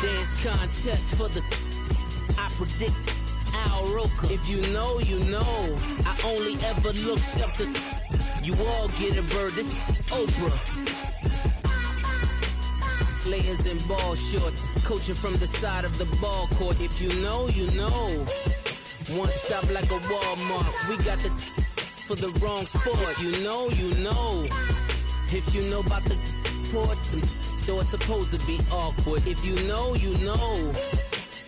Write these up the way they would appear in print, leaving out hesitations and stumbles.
Dance contest for the I predict Al Roker. If you know, you know. I only ever looked up to you all get a bird. This Oprah. Players in ball shorts, coaching from the side of the ball court. If you know, you know. One stop like a Walmart. We got the for the wrong sport. If you know, you know. If you know about the port, though it's supposed to be awkward. If you know, you know.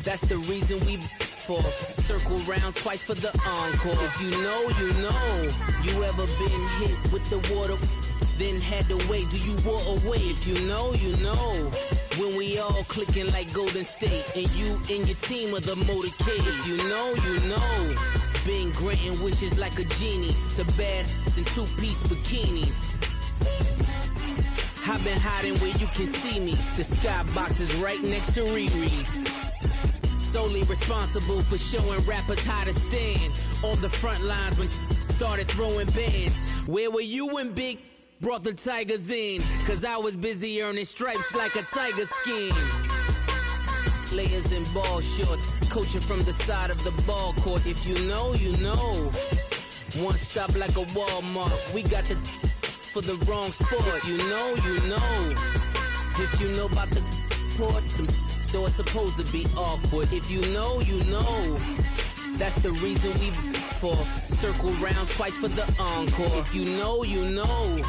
That's the reason we for circle round twice for the encore. If you know, you know. You ever been hit with the water, then had to wait? Do you walk away? If you know, you know. When we all clicking like Golden State, and you and your team are the motorcade. If you know, you know. Been granting wishes like a genie to bad in two-piece bikinis. I've been hiding where you can see me. The skybox is right next to Riri's. Solely responsible for showing rappers how to stand on the front lines when started throwing bands. Where were you when Big brought the Tigers in? Cause I was busy earning stripes like a tiger skin. Players in ball shorts, coaching from the side of the ball court. If you know, you know. One stop like a Walmart. We got the for the wrong sport. You know, you know. If you know about the port, though it's supposed to be awkward. If you know, you know. That's the reason we for circle round twice for the encore. If you know, you know.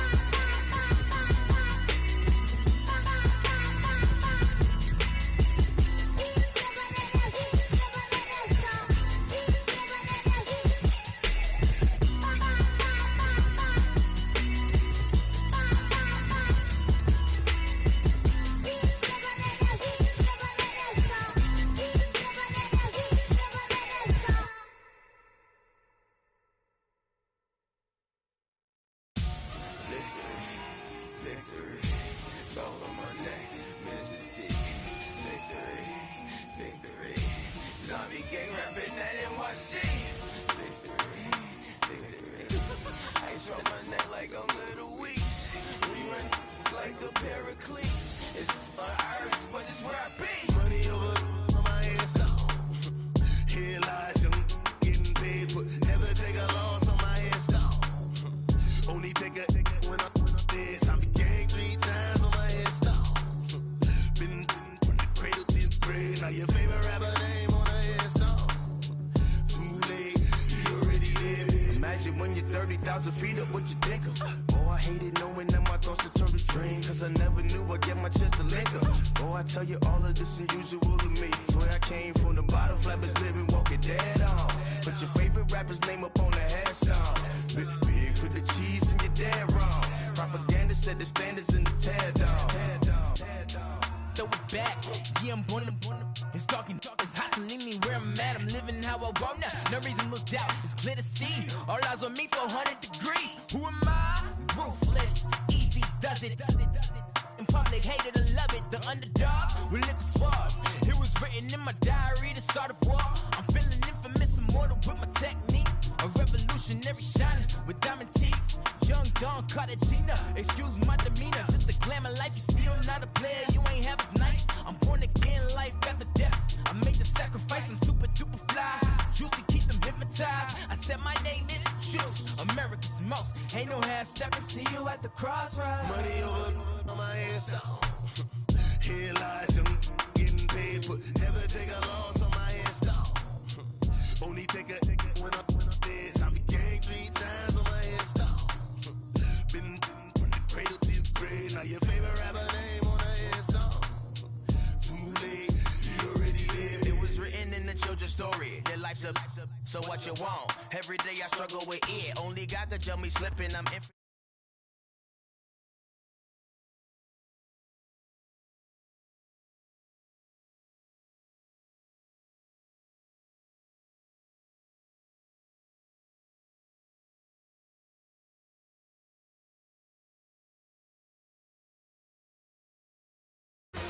So what you want? Every day I struggle with it. Only God could tell me slipping. I'm in.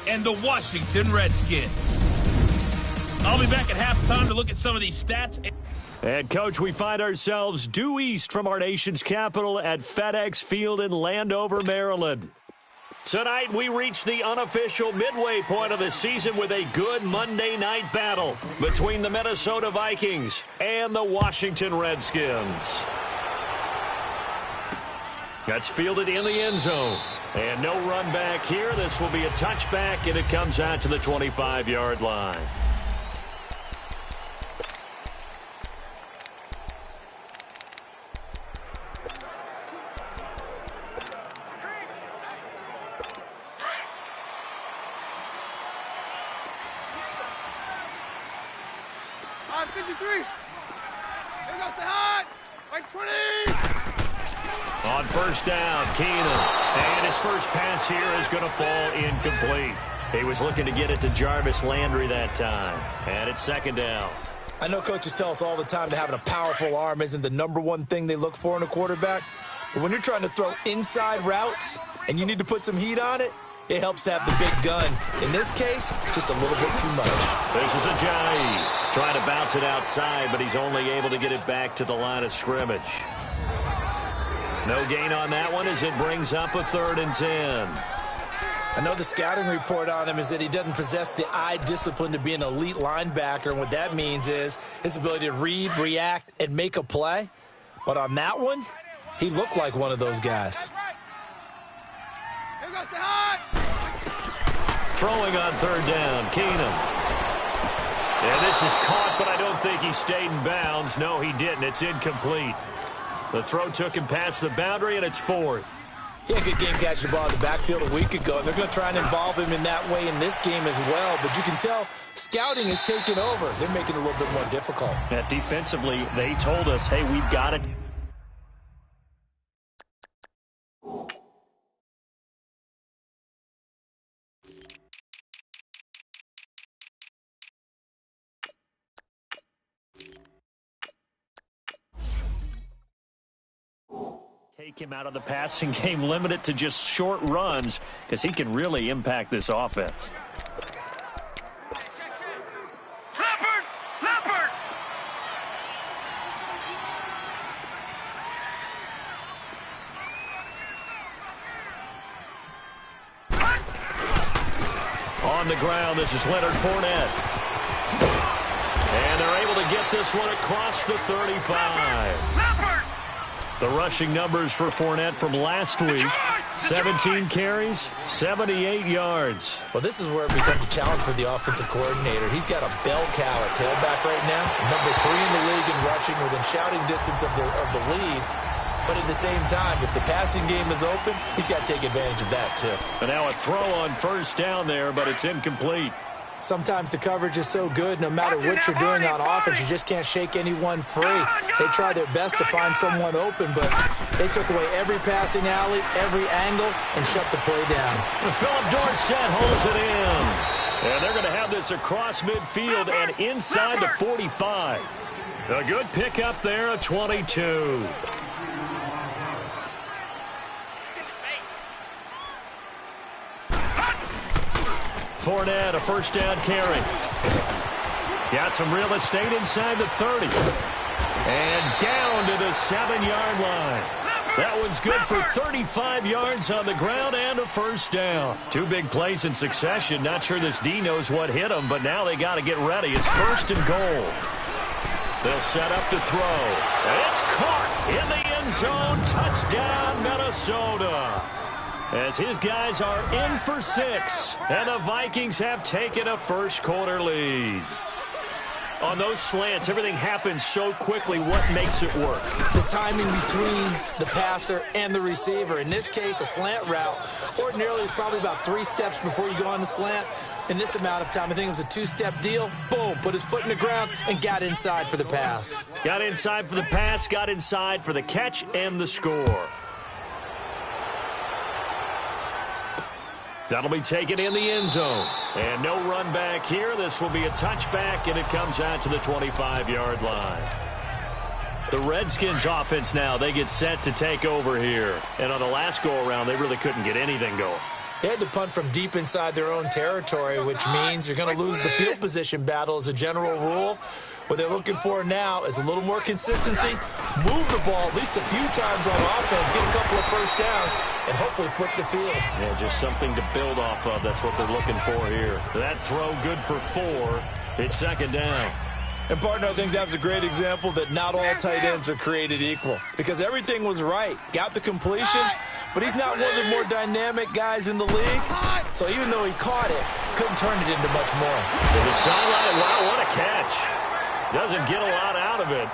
And the Washington Redskins. I'll be back at halftime to look at some of these stats. And, Coach, we find ourselves due east from our nation's capital at FedEx Field in Landover, Maryland. Tonight, we reach the unofficial midway point of the season with a good Monday night battle between the Minnesota Vikings and the Washington Redskins. That's fielded in the end zone. And no run back here. This will be a touchback, and it comes out to the 25-yard line. On first down, Keenum. And his first pass here is going to fall incomplete. He was looking to get it to Jarvis Landry that time. And it's second down. I know coaches tell us all the time that having a powerful arm isn't the #1 thing they look for in a quarterback. But when you're trying to throw inside routes and you need to put some heat on it, it helps to have the big gun. In this case, just a little bit too much. This is Ajayi trying to bounce it outside, but he's only able to get it back to the line of scrimmage. No gain on that one as it brings up a 3rd and 10. I know the scouting report on him is that he doesn't possess the eye discipline to be an elite linebacker, and what that means is his ability to read, react, and make a play. But on that one, he looked like one of those guys. Throwing on 3rd down, Keenum. And this is caught, but I don't think he stayed in bounds. No, he didn't. It's incomplete. The throw took him past the boundary, and it's 4th. He had a good game catching the ball in the backfield a week ago, and they're going to try and involve him in that way in this game as well. But you can tell scouting is taking over. They're making it a little bit more difficult. Defensively, they told us, hey, we've got it. Take him out of the passing game, limit it to just short runs, because he can really impact this offense. Leopard! On the ground, this is Leonard Fournette. And they're able to get this one across the 35. The rushing numbers for Fournette from last week, 17 carries, 78 yards. Well, this is where it becomes a challenge for the offensive coordinator. He's got a bell cow at tailback right now, #3 in the league in rushing, within shouting distance of the lead. But at the same time, if the passing game is open, he's got to take advantage of that too. And now a throw on first down there, but it's incomplete. Sometimes the coverage is so good, no matter what you're doing on offense, you just can't shake anyone free. They try their best to find someone open, but they took away every passing alley, every angle, and shut the play down. Philip Dorsett holds it in. And they're going to have this across midfield and inside the 45. A good pickup there, a 22. Fournette, a first down carry. Got some real estate inside the 30. And down to the 7-yard line. That one's good for 35 yards on the ground and a first down. 2 big plays in succession. Not sure this D knows what hit them, but now they got to get ready. It's 1st and goal. They'll set up to throw. And it's caught in the end zone. Touchdown, Minnesota. As his guys are in for 6, and the Vikings have taken a first-quarter lead. On those slants, everything happens so quickly. What makes it work? The timing between the passer and the receiver. In this case, a slant route. Ordinarily, it's probably about 3 steps before you go on the slant. In this amount of time, I think it was a 2-step deal. Boom, put his foot in the ground and got inside for the pass. Got inside for the pass, got inside for the catch and the score. That'll be taken in the end zone. And no run back here. This will be a touchback, and it comes out to the 25-yard line. The Redskins offense now, they get set to take over here. And on the last go-around, they really couldn't get anything going. They had to punt from deep inside their own territory, which means you're going to lose the field position battle as a general rule. What they're looking for now is a little more consistency, move the ball at least a few times on offense, get a couple of first downs, and hopefully flip the field. Yeah, just something to build off of. That's what they're looking for here. That throw good for 4. It's second down. And, partner, I think that was a great example that not all tight ends are created equal because everything was right. Got the completion, but he's not one of the more dynamic guys in the league. So even though he caught it, couldn't turn it into much more. To the sideline, wow, what a catch. Doesn't get a lot out of it,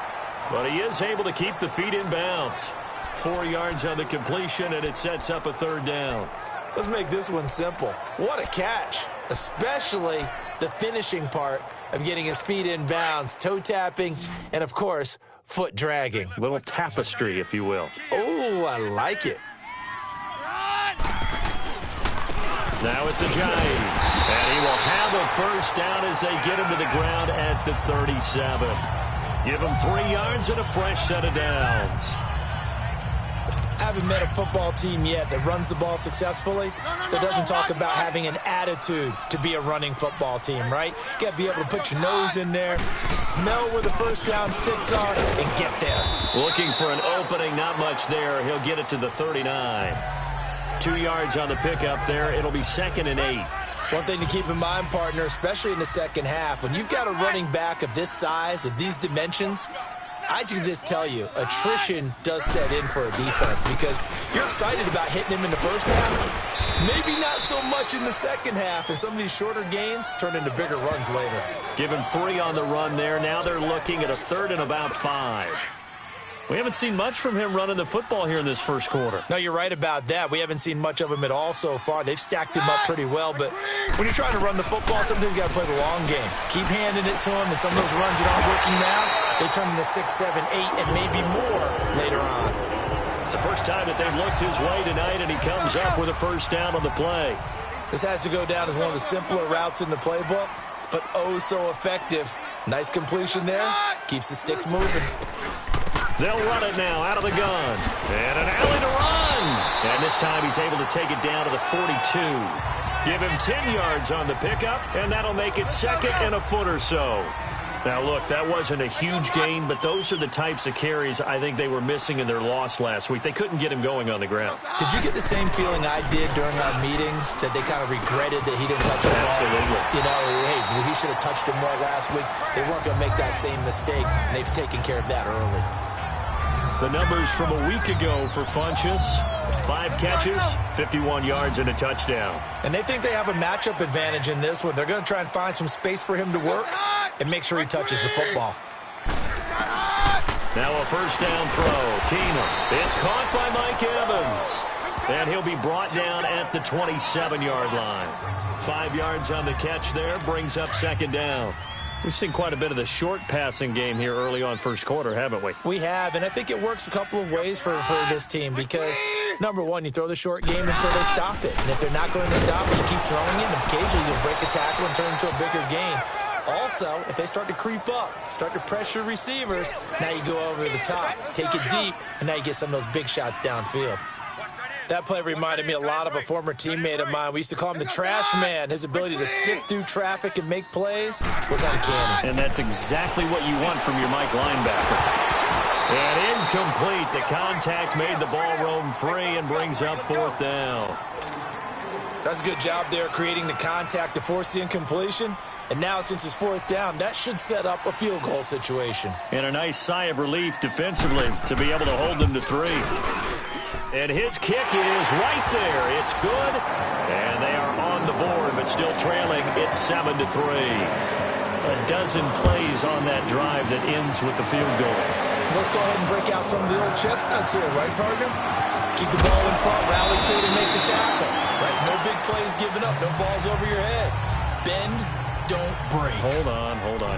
but he is able to keep the feet in bounds. 4 yards on the completion, and it sets up a third down. Let's make this one simple. What a catch, especially the finishing part of getting his feet in bounds, toe tapping, and, of course, foot dragging. A little tapestry, if you will. Oh, I like it. Now it's a Giant, and he will have a first down as they get him to the ground at the 37. Give him 3 yards and a fresh set of downs. I haven't met a football team yet that runs the ball successfully that doesn't talk about having an attitude to be a running football team, right? You got to be able to put your nose in there, smell where the first down sticks are, and get there. Looking for an opening, not much there. He'll get it to the 39. 2 yards on the pickup there. It'll be 2nd and 8. One thing to keep in mind, partner, especially in the second half, when you've got a running back of this size, of these dimensions, I can just tell you, attrition does set in for a defense because you're excited about hitting him in the first half. Maybe not so much in the second half, and some of these shorter gains turn into bigger runs later. Give him 3 on the run there. Now they're looking at a 3rd and about 5. We haven't seen much from him running the football here in this first quarter. No, you're right about that. We haven't seen much of him at all so far. They've stacked him up pretty well, but when you're trying to run the football, sometimes you got to play the long game. Keep handing it to him, and some of those runs that aren't working now, they turn into 6, 7, 8, and maybe more later on. It's the first time that they've looked his way tonight, and he comes up with a first down on the play. This has to go down as one of the simpler routes in the playbook, but oh so effective. Nice completion there. Keeps the sticks moving. They'll run it now out of the gun. And an alley to run. And this time he's able to take it down to the 42. Give him 10 yards on the pickup, and that'll make it 2nd and a foot or so. Now, look, that wasn't a huge gain, but those are the types of carries I think they were missing in their loss last week. They couldn't get him going on the ground. Did you get the same feeling I did during our meetings, that they kind of regretted that he didn't touch the ball? Absolutely. You know, hey, he should have touched it more last week. They weren't going to make that same mistake, and they've taken care of that early. The numbers from a week ago for Funchess: 5 catches, 51 yards, and a touchdown. And they think they have a matchup advantage in this one. They're going to try and find some space for him to work and make sure he touches the football. Now a first down throw. Keenum. It's caught by Mike Evans. And he'll be brought down at the 27-yard line. 5 yards on the catch there, brings up 2nd down. We've seen quite a bit of the short passing game here early on first quarter, haven't we? We have, and I think it works a couple of ways for this team because, number one, you throw the short game until they stop it. And if they're not going to stop it, you keep throwing it, and occasionally you'll break a tackle and turn it into a bigger game. Also, if they start to creep up, start to pressure receivers, now you go over the top, take it deep, and now you get some of those big shots downfield. That play reminded me a lot of a former teammate of mine. We used to call him the trash man. His ability to sift through traffic and make plays was uncanny. And that's exactly what you want from your Mike linebacker. And incomplete. The contact made the ball roam free and brings up 4th down. That's a good job there creating the contact to force the incompletion. And now, since it's 4th down, that should set up a field goal situation. And a nice sigh of relief defensively to be able to hold them to 3. And his kick is right there. It's good. And they are on the board, but still trailing. It's 7-3. A dozen plays on that drive that ends with the field goal. Let's go ahead and break out some of the old chestnuts here, right, partner? Keep the ball in front, rally to it, and make the tackle. Right? No big plays given up. No balls over your head. Bend, don't break. Hold on.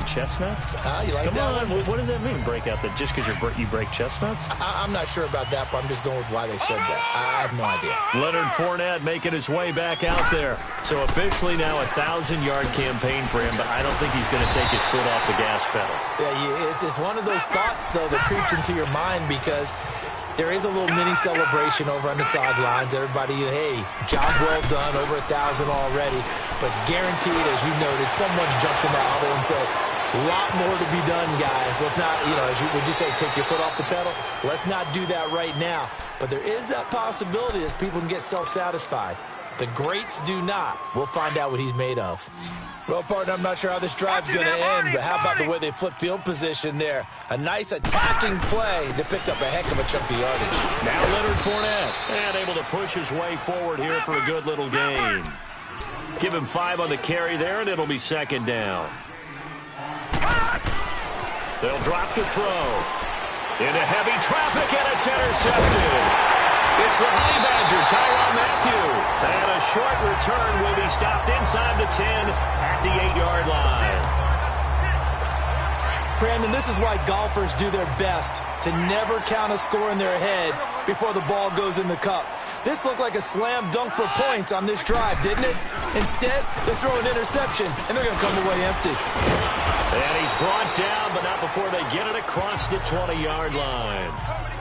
Chestnuts? You like Come that on. one? What does that mean, break out? That just because you break chestnuts? I'm not sure about that, but I'm just going with why they said that. I have no idea. Leonard Fournette making his way back out there. So officially now a 1,000-yard campaign for him, but I don't think he's going to take his foot off the gas pedal. Yeah, it's one of those thoughts, though, that creeps into your mind because there is a little mini celebration over on the sidelines. Everybody, hey, job well done, over 1,000 already. But guaranteed, as you noted, someone's jumped in the huddle and said, A lot more to be done, guys. Let's not, would you say, take your foot off the pedal? Let's not do that right now. But there is that possibility that people can get self-satisfied. The greats do not. We'll find out what he's made of. Well, partner, I'm not sure how this drive's going to end, but how about the way they flip field position there? A nice attacking play that picked up a heck of a chunk of yardage. Now Leonard Fournette, and able to push his way forward here for a good little gain. Give him 5 on the carry there, and it'll be second down. They'll drop the throw. Into heavy traffic, and it's intercepted. It's the Honey Badger, Tyrann Mathieu. And a short return will be stopped inside the 10 at the 8-yard line. Brandon, this is why golfers do their best to never count a score in their head before the ball goes in the cup. This looked like a slam dunk for points on this drive, didn't it? Instead, they throw an interception, and they're going to come away empty. And he's brought down, but not before they get it across the 20-yard line.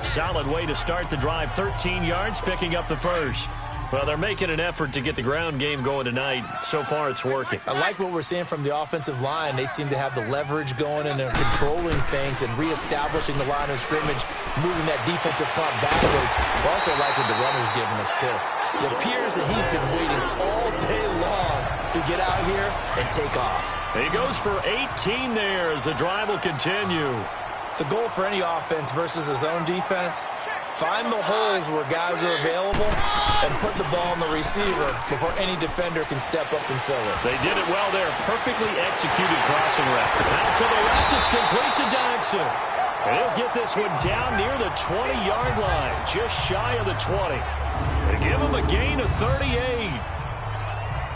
Solid way to start the drive. 13 yards, picking up the first. Well, they're making an effort to get the ground game going tonight. So far, it's working. I like what we're seeing from the offensive line. They seem to have the leverage going and they're controlling things and reestablishing the line of scrimmage, moving that defensive front backwards. I also like what the runner's giving us, too. It appears that he's been waiting all day long to get out here and take off. He goes for 18 there as the drive will continue. The goal for any offense versus his own defense, find the holes where guys are available and put the ball on the receiver before any defender can step up and fill it. They did it well there. Perfectly executed crossing route. Out to the left, it's complete to Dodson. And he'll get this one down near the 20-yard line, just shy of the 20. They give him a gain of 38.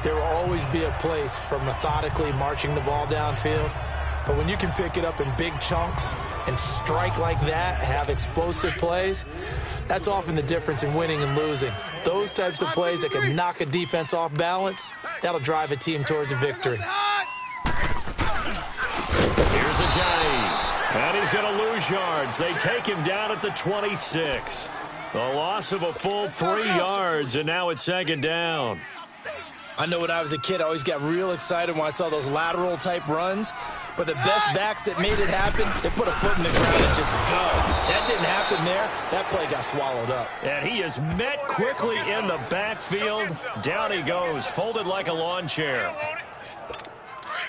There will always be a place for methodically marching the ball downfield. But when you can pick it up in big chunks and strike like that, have explosive plays, that's often the difference in winning and losing. Those types of plays that can knock a defense off balance, that'll drive a team towards a victory. Here's Ajayi. And he's going to lose yards. They take him down at the 26. A loss of a full 3 yards, and now it's second down. I know when I was a kid, I always got real excited when I saw those lateral-type runs. But the best backs that made it happen, they put a foot in the ground and just go. That didn't happen there. That play got swallowed up. And he is met quickly in the backfield. Down he goes, folded like a lawn chair.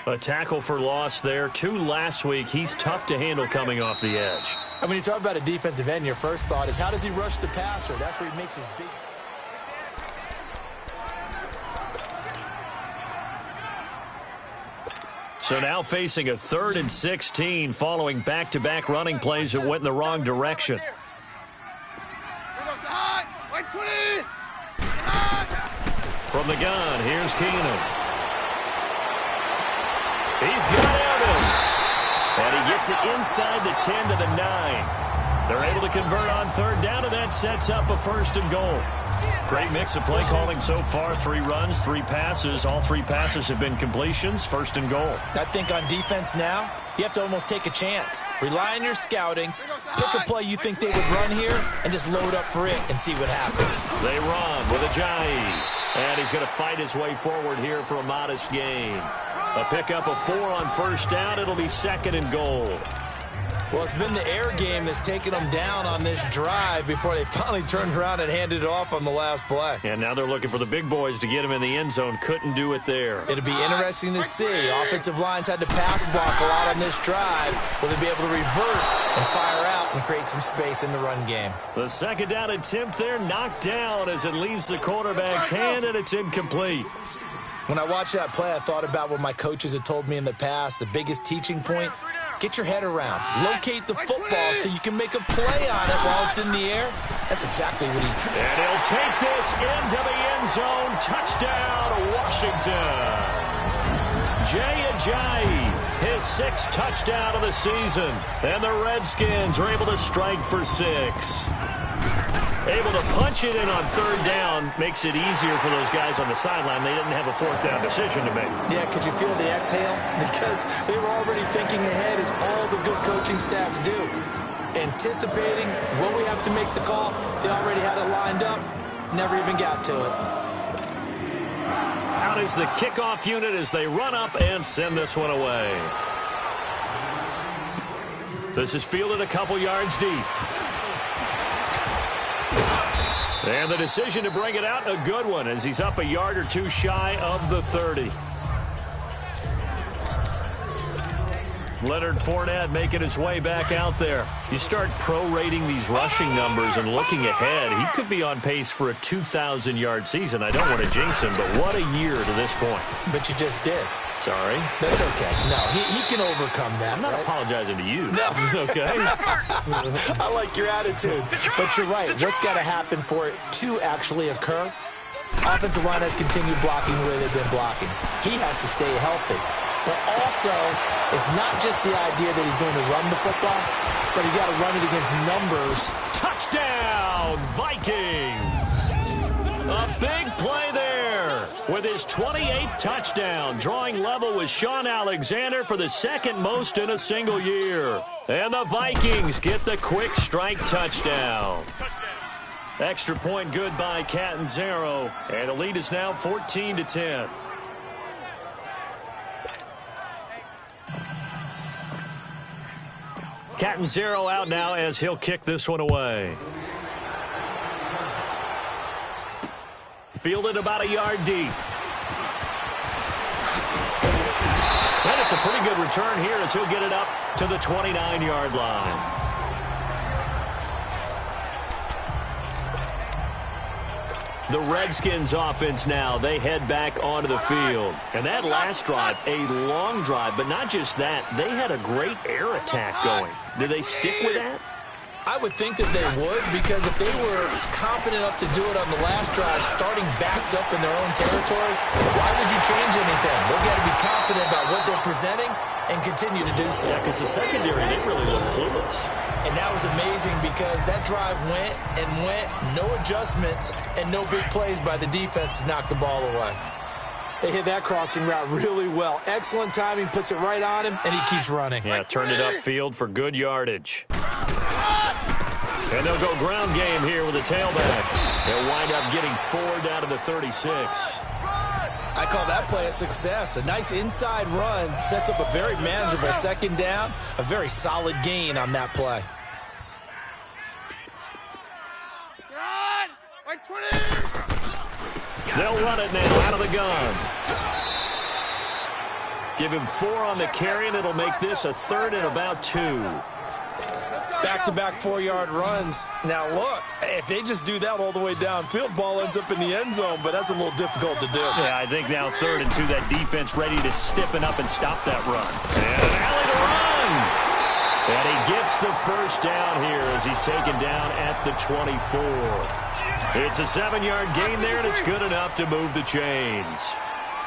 A tackle for loss there. 2 last week. He's tough to handle coming off the edge. And when you talk about a defensive end, your first thought is, how does he rush the passer? That's where he makes his big... So now facing a 3rd and 16 following back-to-back running plays that went in the wrong direction. From the gun, here's Keenan. He's got Evans. And he gets it inside the 10 to the 9. They're able to convert on 3rd down, and that sets up a 1st and goal. Great mix of play calling so far. 3 runs, 3 passes. All 3 passes have been completions. 1st and goal. I think on defense now, you have to almost take a chance. Rely on your scouting. Pick a play you think they would run here and just load up for it and see what happens. They run with Ajayi. And he's going to fight his way forward here for a modest gain. A pickup of 4 on 1st down. It'll be 2nd and goal. Well, it's been the air game that's taken them down on this drive before they finally turned around and handed it off on the last play. And now they're looking for the big boys to get him in the end zone. Couldn't do it there. It'll be interesting to see. Offensive lines had to pass block a lot on this drive. Will they be able to revert and fire out and create some space in the run game? The 2nd down attempt there knocked down as it leaves the quarterback's hand, and it's incomplete. When I watched that play, I thought about what my coaches had told me in the past. The biggest teaching point, get your head around. Locate the football so you can make a play on it while it's in the air. That's exactly what he... And he'll take this into the end zone. Touchdown, Washington. Jay Ajayi, his 6th touchdown of the season. And the Redskins are able to strike for 6. Able to punch it in on 3rd down makes it easier for those guys on the sideline. They didn't have a 4th down decision to make. Yeah, could you feel the exhale? Because they were already thinking ahead, as all the good coaching staffs do. Anticipating what we have to make the call. They already had it lined up. Never even got to it. Out is the kickoff unit as they run up and send this one away. This is fielded a couple yards deep. And the decision to bring it out, a good one, as he's up a yard or two shy of the 30. Leonard Fournette making his way back out there. You start prorating these rushing numbers and looking ahead, he could be on pace for a 2,000-yard season. I don't want to jinx him, but what a year to this point. But you just did. Sorry. That's okay. No, he can overcome that. I'm not right? apologizing to you. No. Okay? I like your attitude. But you're right. What's got to happen for it to actually occur? Offensive line has continued blocking the way they've been blocking. He has to stay healthy. But also, it's not just the idea that he's going to run the football, but he's got to run it against numbers. Touchdown, Vikings! A big play there with his 28th touchdown, drawing level with Sean Alexander for the second most in a single year. And the Vikings get the quick strike touchdown. Extra point good by Catanzaro, and the lead is now 14-10. Catanzaro out now as he'll kick this one away. Fielded about a yard deep. And it's a pretty good return here as he'll get it up to the 29-yard line. The Redskins offense now, they head back onto the field. And that last drive, a long drive, but not just that, they had a great air attack going. Do they stick with that? I would think that they would, because if they were confident enough to do it on the last drive, starting backed up in their own territory, why would you change anything? They've got to be confident about what they're presenting and continue to do so. Yeah, because the secondary didn't really look clueless. And that was amazing because that drive went and went, no adjustments, and no big plays by the defense to knock the ball away. They hit that crossing route really well. Excellent timing, puts it right on him, and he keeps running. Yeah, turned it upfield for good yardage. And they'll go ground game here with a tailback. They'll wind up getting 4 down to the 36. I call that play a success. A nice inside run sets up a very manageable second down. A very solid gain on that play. They'll run it now out of the gun. Give him 4 on the carry, and it'll make this a 3rd and about 2. Back-to-back 4-yard runs. Now, look, if they just do that all the way downfield, ball ends up in the end zone, but that's a little difficult to do. Yeah, I think now 3rd and 2, that defense ready to stiffen up and stop that run. And an alley to run. And he gets the first down here as he's taken down at the 24. It's a 7-yard gain there, and it's good enough to move the chains.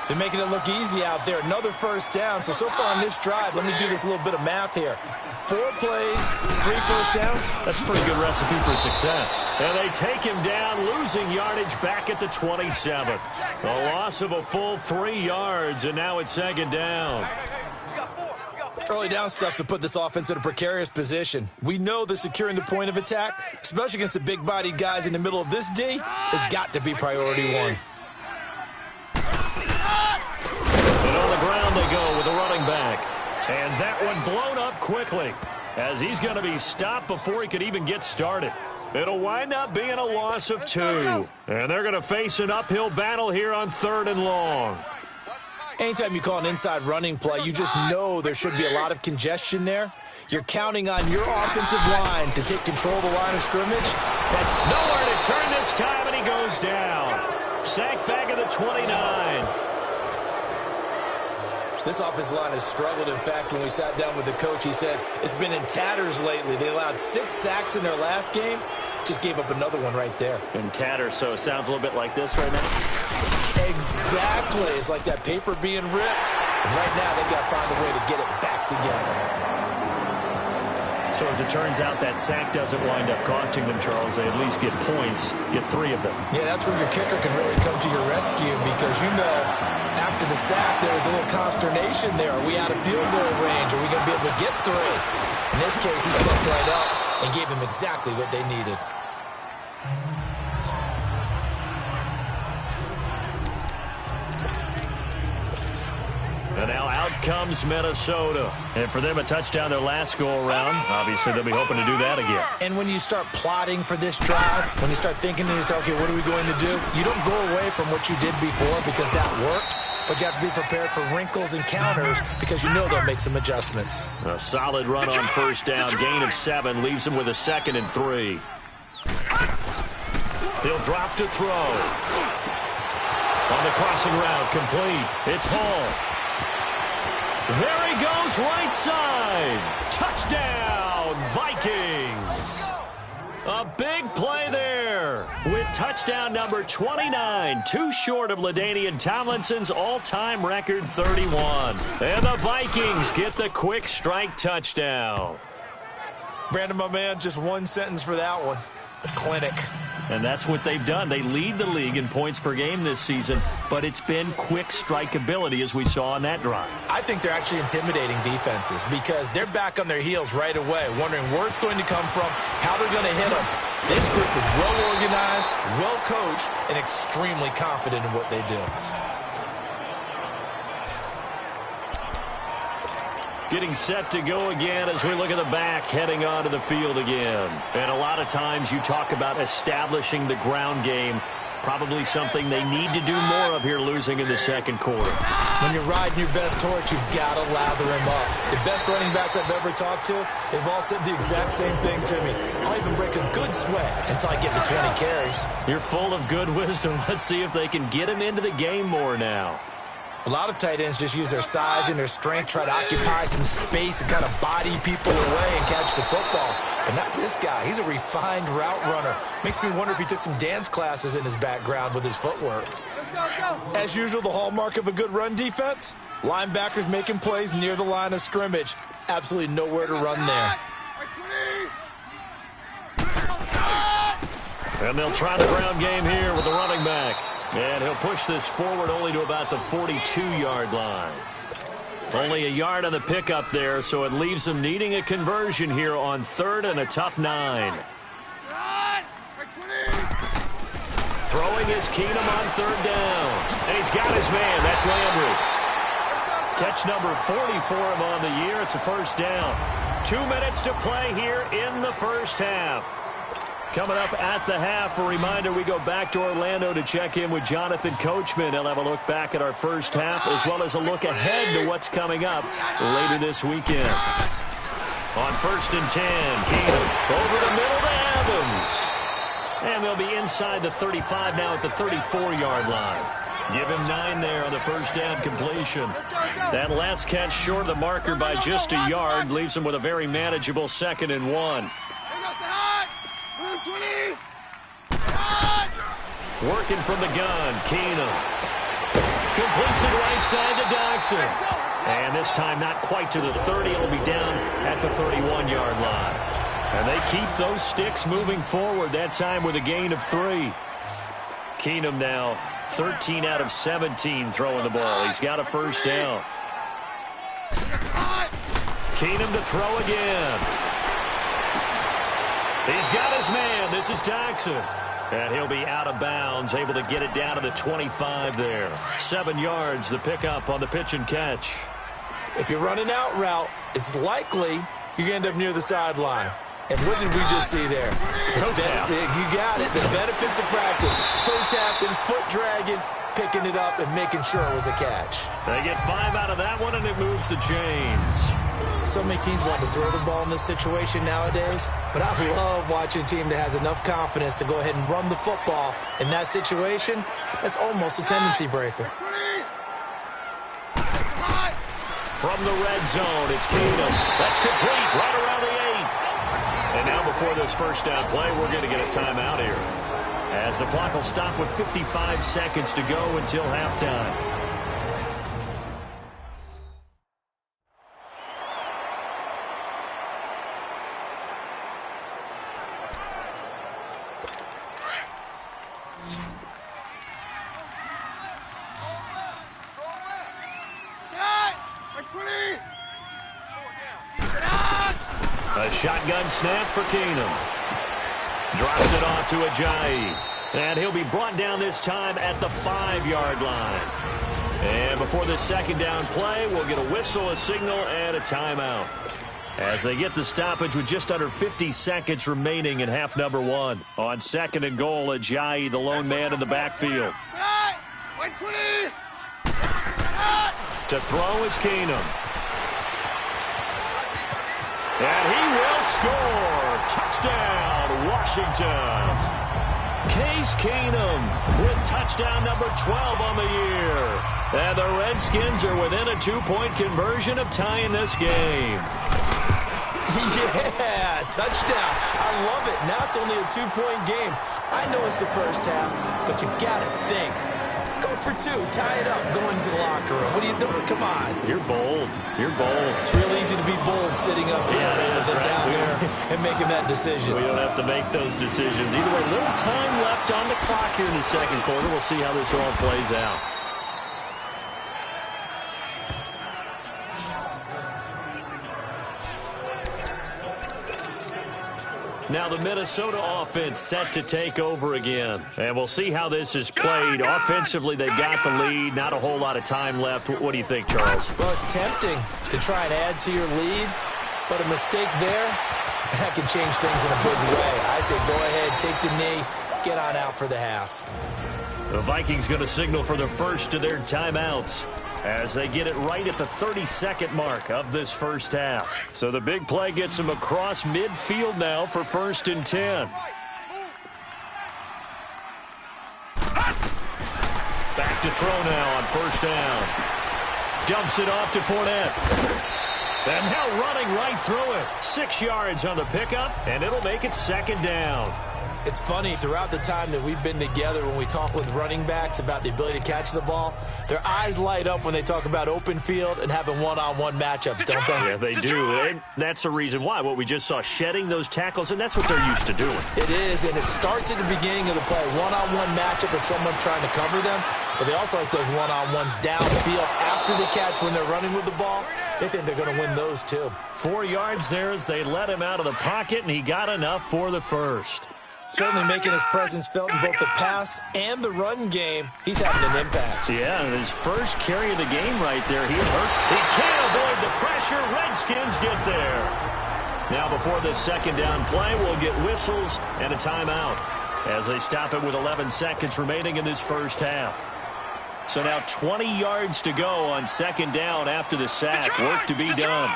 They're making it look easy out there. Another first down. So far on this drive, let me do this little bit of math here. 4 plays, 3 first downs. That's a pretty good recipe for success. And they take him down, losing yardage back at the 27. A loss of a full 3 yards, and now it's 2nd down. Early down stuff to put this offense in a precarious position. We know that securing the point of attack, especially against the big-bodied guys in the middle of this D, has got to be priority 1. And on the ground they go with a running back. And that one blown up quickly as he's going to be stopped before he could even get started. It'll wind up being a loss of 2. And they're going to face an uphill battle here on 3rd and long. Anytime you call an inside running play, you just know there should be a lot of congestion there. You're counting on your offensive line to take control of the line of scrimmage. And nowhere to turn this time, and he goes down. Sacked back at the 29. This offensive line has struggled. In fact, when we sat down with the coach, he said it's been in tatters lately. They allowed 6 sacks in their last game. Just gave up another one right there. In tatters, so it sounds a little bit like this right now. Exactly. It's like that paper being ripped. And right now, they've got to find a way to get it back together. So as it turns out, that sack doesn't wind up costing them, Charles. They at least get points, get 3 of them. Yeah, that's where your kicker can really come to your rescue because, you know, after the sack, there was a little consternation there. Are we out of field goal range? Are we going to be able to get 3? In this case, he stepped right up and gave them exactly what they needed. And now out comes Minnesota. And for them, a touchdown their last go-around. Obviously, they'll be hoping to do that again. And when you start plotting for this drive, when you start thinking to yourself, okay, what are we going to do? You don't go away from what you did before because that worked. But you have to be prepared for wrinkles and counters because you know they'll make some adjustments. A solid run on first down. Gain of 7 leaves him with a 2nd and 3. He'll drop to throw. On the crossing route, complete. It's Hall. There he goes, right side. Touchdown, Vikings. A big play there with touchdown number 29, too short of LaDainian Tomlinson's all-time record 31. And the Vikings get the quick strike touchdown. Brandon, my man, just one sentence for that one. A clinic. And that's what they've done. They lead the league in points per game this season, but it's been quick strike ability as we saw on that drive. I think they're actually intimidating defenses because they're back on their heels right away, wondering where it's going to come from, how they're going to hit them. This group is well organized, well coached, and extremely confident in what they do. Getting set to go again as we look at the back heading onto the field again. And a lot of times you talk about establishing the ground game. Probably something they need to do more of here losing in the second quarter. When you're riding your best torch, you've got to lather him up. The best running backs I've ever talked to, they've all said the exact same thing to me. I'll even break a good sweat until I get to 20 carries. You're full of good wisdom. Let's see if they can get him into the game more now. A lot of tight ends just use their size and their strength, try to occupy some space and kind of body people away and catch the football. But not this guy. He's a refined route runner. Makes me wonder if he took some dance classes in his background with his footwork. As usual, the hallmark of a good run defense, linebackers making plays near the line of scrimmage. Absolutely nowhere to run there. And they'll try the ground game here with the running back. And he'll push this forward only to about the 42-yard line. Only a yard on the pickup there, so it leaves him needing a conversion here on 3rd and a tough 9. Throwing is Keenum on 3rd down. And he's got his man. That's Landry. Catch number 40 for him on the year. It's a first down. 2 minutes to play here in the first half. Coming up at the half, a reminder, we go back to Orlando to check in with Jonathan Coachman. He'll have a look back at our first half as well as a look ahead to what's coming up later this weekend. On 1st and 10, Keenum over the middle to Evans. And they'll be inside the 35 now at the 34-yard line. Give him 9 there on the first down completion. That last catch short of the marker by just a yard leaves him with a very manageable 2nd and 1. Working from the gun, Keenum. Completes it right side to Dodson. And this time not quite to the 30. It'll be down at the 31-yard line. And they keep those sticks moving forward, that time with a gain of 3. Keenum now 13 out of 17 throwing the ball. He's got a first down. Keenum to throw again. He's got his man. This is Dodson. And he'll be out of bounds, able to get it down to the 25 there. 7 yards, the pickup on the pitch and catch. If you're running out route, it's likely you're going to end up near the sideline. And what did we just see there? Toe tap. You got it. The benefits of practice. Toe tapping, foot dragging, picking it up, and making sure it was a catch. They get 5 out of that one, and it moves the chains. So many teams want to throw the ball in this situation nowadays, but I love watching a team that has enough confidence to go ahead and run the football. In that situation, that's almost a tendency breaker. From the red zone, it's Keenum. That's complete right around the 8. And now before this first down play, we're going to get a timeout here, as the clock will stop with 55 seconds to go until halftime. A shotgun snap for Keenum. Drops it off to Ajayi. And he'll be brought down this time at the 5-yard line. And before this second down play, we'll get a whistle, a signal, and a timeout. As they get the stoppage with just under 50 seconds remaining in half number one. On second and goal, Ajayi, the lone man in the backfield. To throw is Keenum. And he will score. Touchdown, Washington. Case Keenum with touchdown number 12 on the year. And the Redskins are within a 2-point conversion of tying this game. Yeah, touchdown. I love it. Now it's only a 2-point game. I know it's the first half, but you got to think. Go for two. Tie it up. Go into the locker room. What are you doing? Come on. You're bold. You're bold. It's real easy to be bold sitting up here than down there and making that decision. We don't have to make those decisions. Either way, little time left on the clock here in the second quarter. We'll see how this all plays out. Now the Minnesota offense set to take over again. And we'll see how this is played. Offensively, they've got the lead. Not a whole lot of time left. What do you think, Charles? Well, it's tempting to try and add to your lead, but a mistake there, that can change things in a big way. I say go ahead, take the knee, get on out for the half. The Vikings going to signal for the first of their timeouts as they get it right at the 32nd mark of this first half. So the big play gets them across midfield now for 1st and 10. Back to throw now on 1st down. Dumps it off to Fournette. And now running right through it. 6 yards on the pickup, and it'll make it 2nd down. It's funny, throughout the time that we've been together, when we talk with running backs about the ability to catch the ball, their eyes light up when they talk about open field and having one-on-one matchups, don't they? Yeah, they do. And that's the reason why. What we just saw, shedding those tackles, and that's what they're used to doing. It is, and it starts at the beginning of the play. One-on-one matchup with someone trying to cover them, but they also like those one-on-ones downfield after the catch when they're running with the ball. They think they're going to win those, too. 4 yards there as they let him out of the pocket, and he got enough for the first. Certainly making his presence felt in both the pass and the run game. He's having an impact. Yeah, his first carry of the game right there. He can't avoid the pressure. Redskins get there. Now before this 2nd down play, we'll get whistles and a timeout as they stop it with 11 seconds remaining in this first half. So now 20 yards to go on 2nd down after the sack. Work to be done.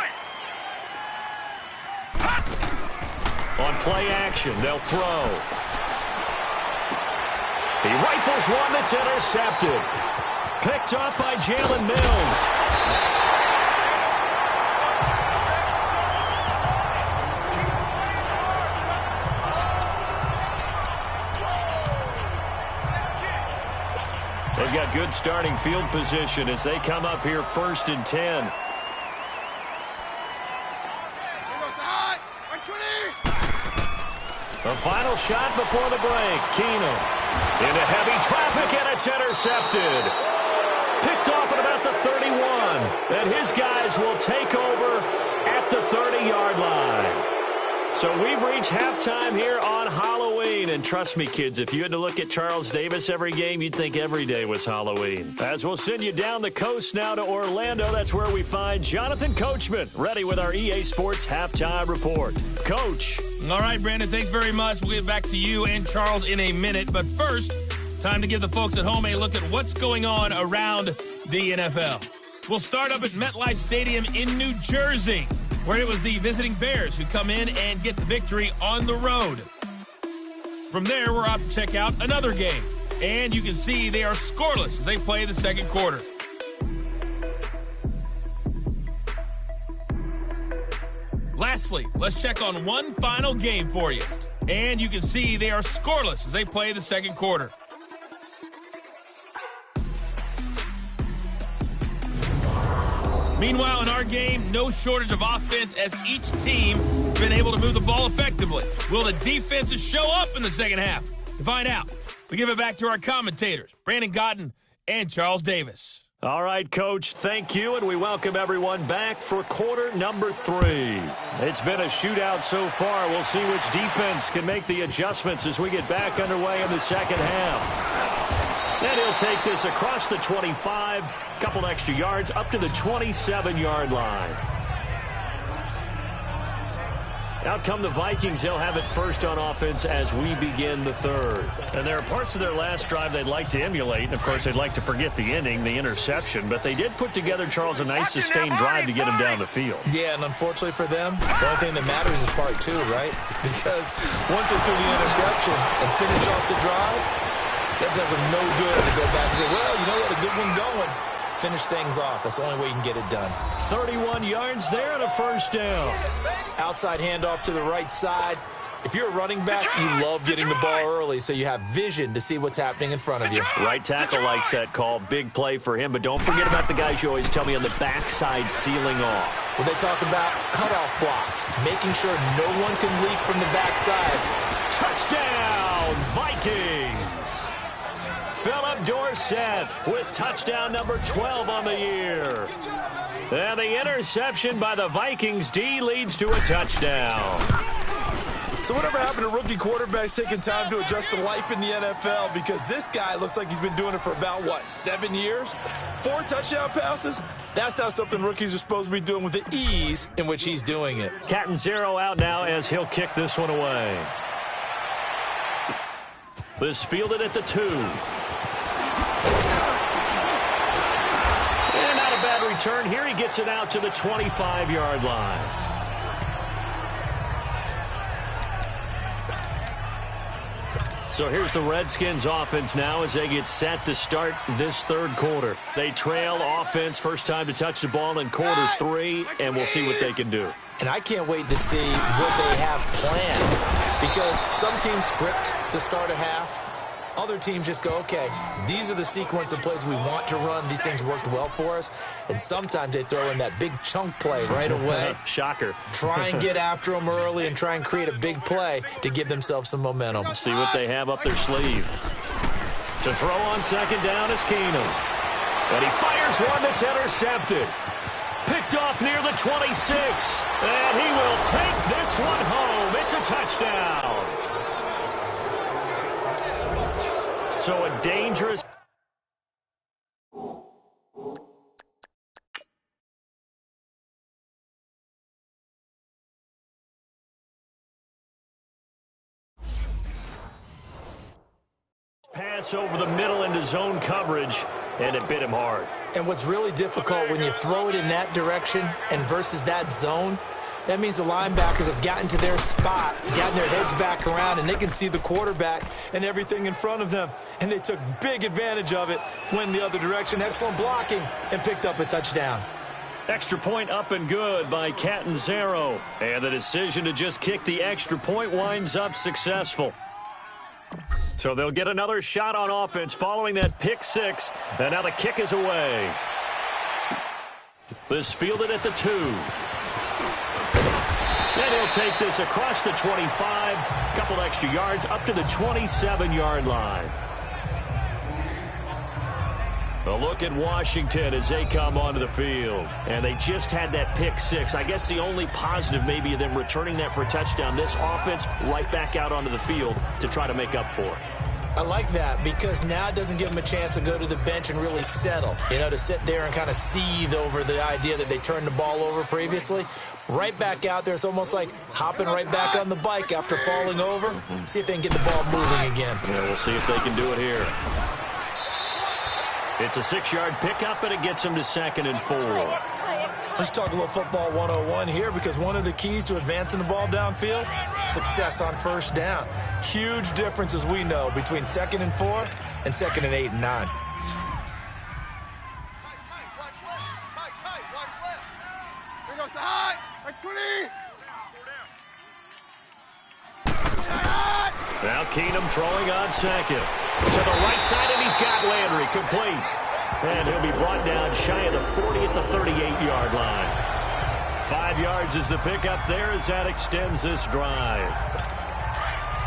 On play action, they'll throw. He rifles one that's intercepted. Picked up by Jalen Mills. They've got good starting field position as they come up here 1st and 10. The final shot before the break. Keenum into heavy traffic, and it's intercepted. Picked off at about the 31. And his guys will take over at the 30-yard line. So we've reached halftime here on Halloween. And trust me, kids, if you had to look at Charles Davis every game, you'd think every day was Halloween. As we'll send you down the coast now to Orlando, that's where we find Jonathan Coachman, ready with our EA Sports Halftime Report. Coach. All right, Brandon, thanks very much. We'll get back to you and Charles in a minute. But first, time to give the folks at home a look at what's going on around the NFL. We'll start up at MetLife Stadium in New Jersey, where it was the visiting Bears who come in and get the victory on the road. From there, we're off to check out another game. And you can see they are scoreless as they play the second quarter. Lastly, let's check on one final game for you. And you can see they are scoreless as they play the second quarter. Meanwhile, in our game, no shortage of offense as each team has been able to move the ball effectively. Will the defenses show up in the second half? To find out, we give it back to our commentators, Brandon Cotton and Charles Davis. All right, Coach, thank you, and we welcome everyone back for quarter number 3. It's been a shootout so far. We'll see which defense can make the adjustments as we get back underway in the second half. And he'll take this across the 25, couple extra yards up to the 27-yard line. Out come the Vikings. They'll have it first on offense as we begin the third. And there are parts of their last drive they'd like to emulate. And, of course, they'd like to forget the ending, the interception. But they did put together, Charles, a nice sustained drive to get him down the field. Yeah, and unfortunately for them, the only thing that matters is part two, right? Because once they threw the interception and finished off the drive, that does them no good to go back and say, well, you know, we had a good one going. Finish things off. That's the only way you can get it done. 31 yards there and a first down. Outside handoff to the right side. If you're a running back, you love getting the ball early so you have vision to see what's happening in front of you. Right tackle likes that call. Big play for him. But don't forget about the guys you always tell me on the backside sealing off. When they talk about cutoff blocks, making sure no one can leak from the backside. Touchdown, Vikings! Philip Dorsett with touchdown number 12 on the year. And the interception by the Vikings D leads to a touchdown. So whatever happened to rookie quarterbacks taking time to adjust to life in the NFL? Because this guy looks like he's been doing it for about, 7 years? 4 touchdown passes? That's not something rookies are supposed to be doing with the ease in which he's doing it. Catanzaro out now as he'll kick this one away. This fielded at the 2. And not a bad return here. He gets it out to the 25-yard line. So here's the Redskins offense now as they get set to start this third quarter. They trail offense, first time to touch the ball in quarter 3, and we'll see what they can do. And I can't wait to see what they have planned, because some teams script to start a half. Other teams just go, okay, these are the sequence of plays we want to run. These things worked well for us. And sometimes they throw in that big chunk play right away. Shocker. Try and get after them early and try and create a big play to give themselves some momentum. See what they have up their sleeve. To throw on second down is Keenum. And he fires one that's intercepted. Picked off near the 26. And he will take this one home. It's a touchdown. So a dangerous pass over the middle into zone coverage, and it bit him hard. And what's really difficult when you throw it in that direction and versus that zone, that means the linebackers have gotten to their spot, gotten their heads back around, and they can see the quarterback and everything in front of them. And they took big advantage of it, went the other direction, excellent blocking, and picked up a touchdown. Extra point up and good by Catanzaro. And the decision to just kick the extra point winds up successful. So they'll get another shot on offense following that pick 6. And now the kick is away. This fielded at the 2. And he'll take this across the 25, couple extra yards up to the 27-yard line. A look at Washington as they come onto the field. And they just had that pick 6. I guess the only positive maybe of them returning that for a touchdown. This offense right back out onto the field to try to make up for it. I like that because now it doesn't give them a chance to go to the bench and really settle. You know, to sit there and kind of seethe over the idea that they turned the ball over previously. Right back out there. It's almost like hopping right back on the bike after falling over. See if they can get the ball moving again. Yeah, we'll see if they can do it here. It's a 6-yard pickup, and it gets them to 2nd and 4. Let's talk a little football 101 here, because one of the keys to advancing the ball downfield, success on first down. Huge difference, as we know, between 2nd and 4 and 2nd and 8 and 9. Now Keenum throwing on second. To the right side, and he's got Landry complete. And he'll be brought down shy of the 40 at the 38-yard line. 5 yards is the pickup there as that extends this drive.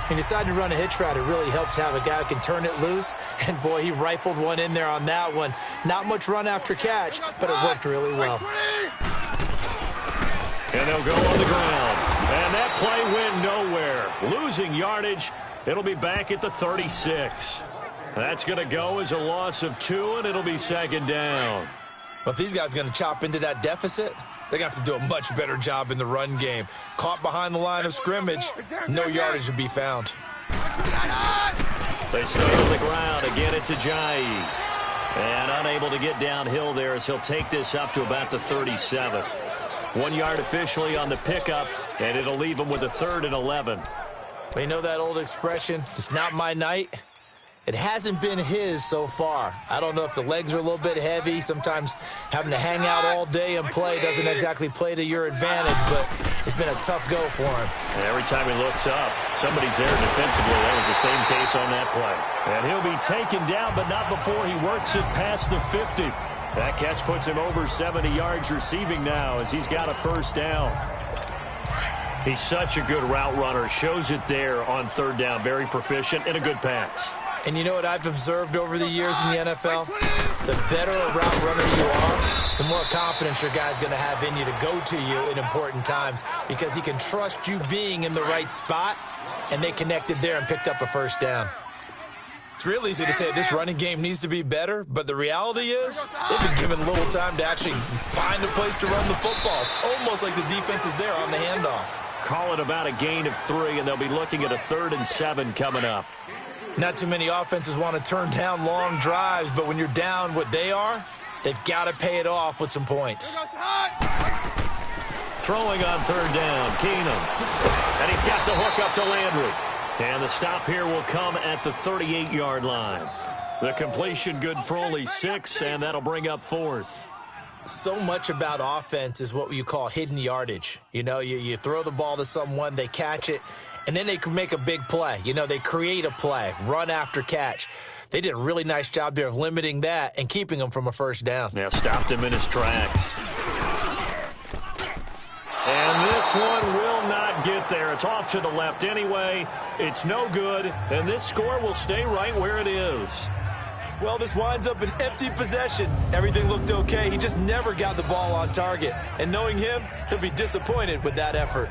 He decided to run a hitch route. It really helps to have a guy who can turn it loose. And, boy, he rifled one in there on that one. Not much run after catch, but it worked really well. And they'll go on the ground. And that play went nowhere. Losing yardage. It'll be back at the 36. That's going to go as a loss of 2, and it'll be second down. But if these guys are going to chop into that deficit, they're going to have to do a much better job in the run game. Caught behind the line of scrimmage, no yardage to be found. They stay on the ground. Again, it's Ajayi. And unable to get downhill there as he'll take this up to about the 37. 1 yard officially on the pickup, and it'll leave him with a 3rd and 11. Well, you know that old expression, it's not my night? It hasn't been his so far. I don't know if the legs are a little bit heavy. Sometimes having to hang out all day and play doesn't exactly play to your advantage, but it's been a tough go for him. And every time he looks up, somebody's there defensively. That was the same case on that play. And he'll be taken down, but not before he works it past the 50. That catch puts him over 70 yards receiving now as he's got a 1st down. He's such a good route runner. Shows it there on 3rd down. Very proficient and a good pass. And you know what I've observed over the years in the NFL? The better a route runner you are, the more confidence your guy's going to have in you to go to you in important times because he can trust you being in the right spot, and they connected there and picked up a 1st down. It's real easy to say this running game needs to be better, but the reality is they've been given little time to actually find a place to run the football. It's almost like the defense is there on the handoff. Call it about a gain of 3, and they'll be looking at a 3rd and 7 coming up. Not too many offenses want to turn down long drives, but when you're down what they are, they've got to pay it off with some points. Throwing on 3rd down, Keenum. And he's got the hook up to Landry. And the stop here will come at the 38-yard line. The completion good for only 6, and that'll bring up 4th. So much about offense is what you call hidden yardage. You know, you throw the ball to someone, they catch it, and then they can make a big play. You know, they create a play, run after catch. They did a really nice job there of limiting that and keeping him from a 1st down. Yeah, stopped him in his tracks. And this one will not get there. It's off to the left anyway. It's no good, and this score will stay right where it is. Well, this winds up an empty possession. Everything looked okay. He just never got the ball on target. And knowing him, he'll be disappointed with that effort.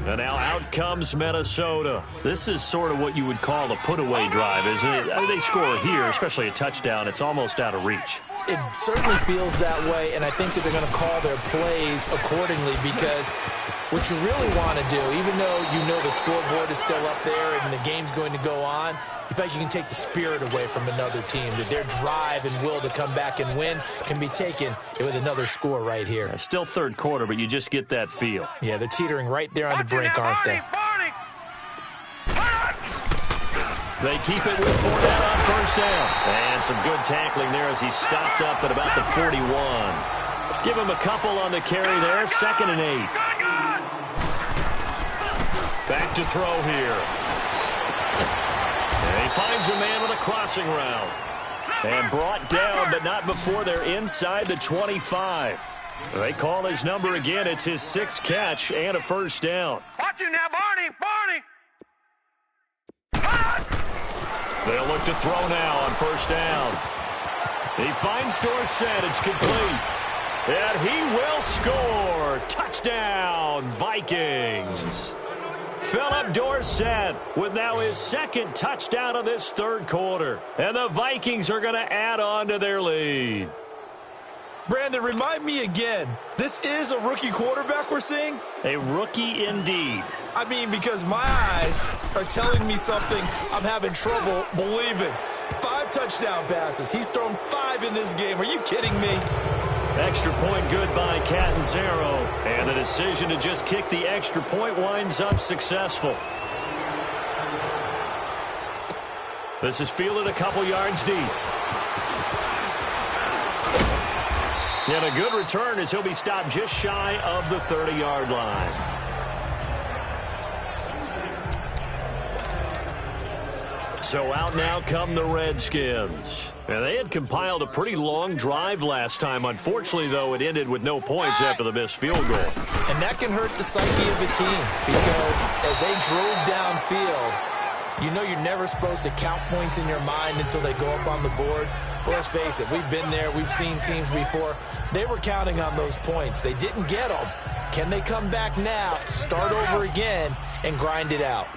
And now out comes Minnesota. This is sort of what you would call a put-away drive, isn't it? I mean, they score here, especially a touchdown. It's almost out of reach. It certainly feels that way, and I think that they're going to call their plays accordingly because what you really want to do, even though you know the scoreboard is still up there and the game's going to go on, in fact, you can take the spirit away from another team, that their drive and will to come back and win can be taken with another score right here. Yeah, still 3rd quarter, but you just get that feel. Yeah, they're teetering right there on the brink, aren't they? They keep it with Fournette on 1st down. And some good tackling there as he stopped up at about the 41. Give him a couple on the carry there, 2nd and 8. Back to throw here. And he finds a man with a crossing route. And brought down, but not before they're inside the 25. They call his number again. It's his 6th catch and a 1st down. Watch him now, Barney! They'll look to throw now on 1st down. He finds Dorsett. It's complete. And he will score. Touchdown, Vikings. Philip Dorsett with now his 2nd touchdown of this 3rd quarter. And the Vikings are going to add on to their lead. Brandon, remind me again, this is a rookie quarterback we're seeing? A rookie indeed. I mean, because my eyes are telling me something I'm having trouble believing. 5 touchdown passes. He's thrown 5 in this game. Are you kidding me? Extra point good by Catanzaro. And the decision to just kick the extra point winds up successful. This is fielded a couple yards deep. And a good return as he'll be stopped just shy of the 30-yard line. So out now come the Redskins. And they had compiled a pretty long drive last time. Unfortunately, though, it ended with no points after the missed field goal. And that can hurt the psyche of the team because as they drove downfield, you know you're never supposed to count points in your mind until they go up on the board. Well, let's face it, we've been there. We've seen teams before. They were counting on those points. They didn't get them. Can they come back now, start over again, and grind it out?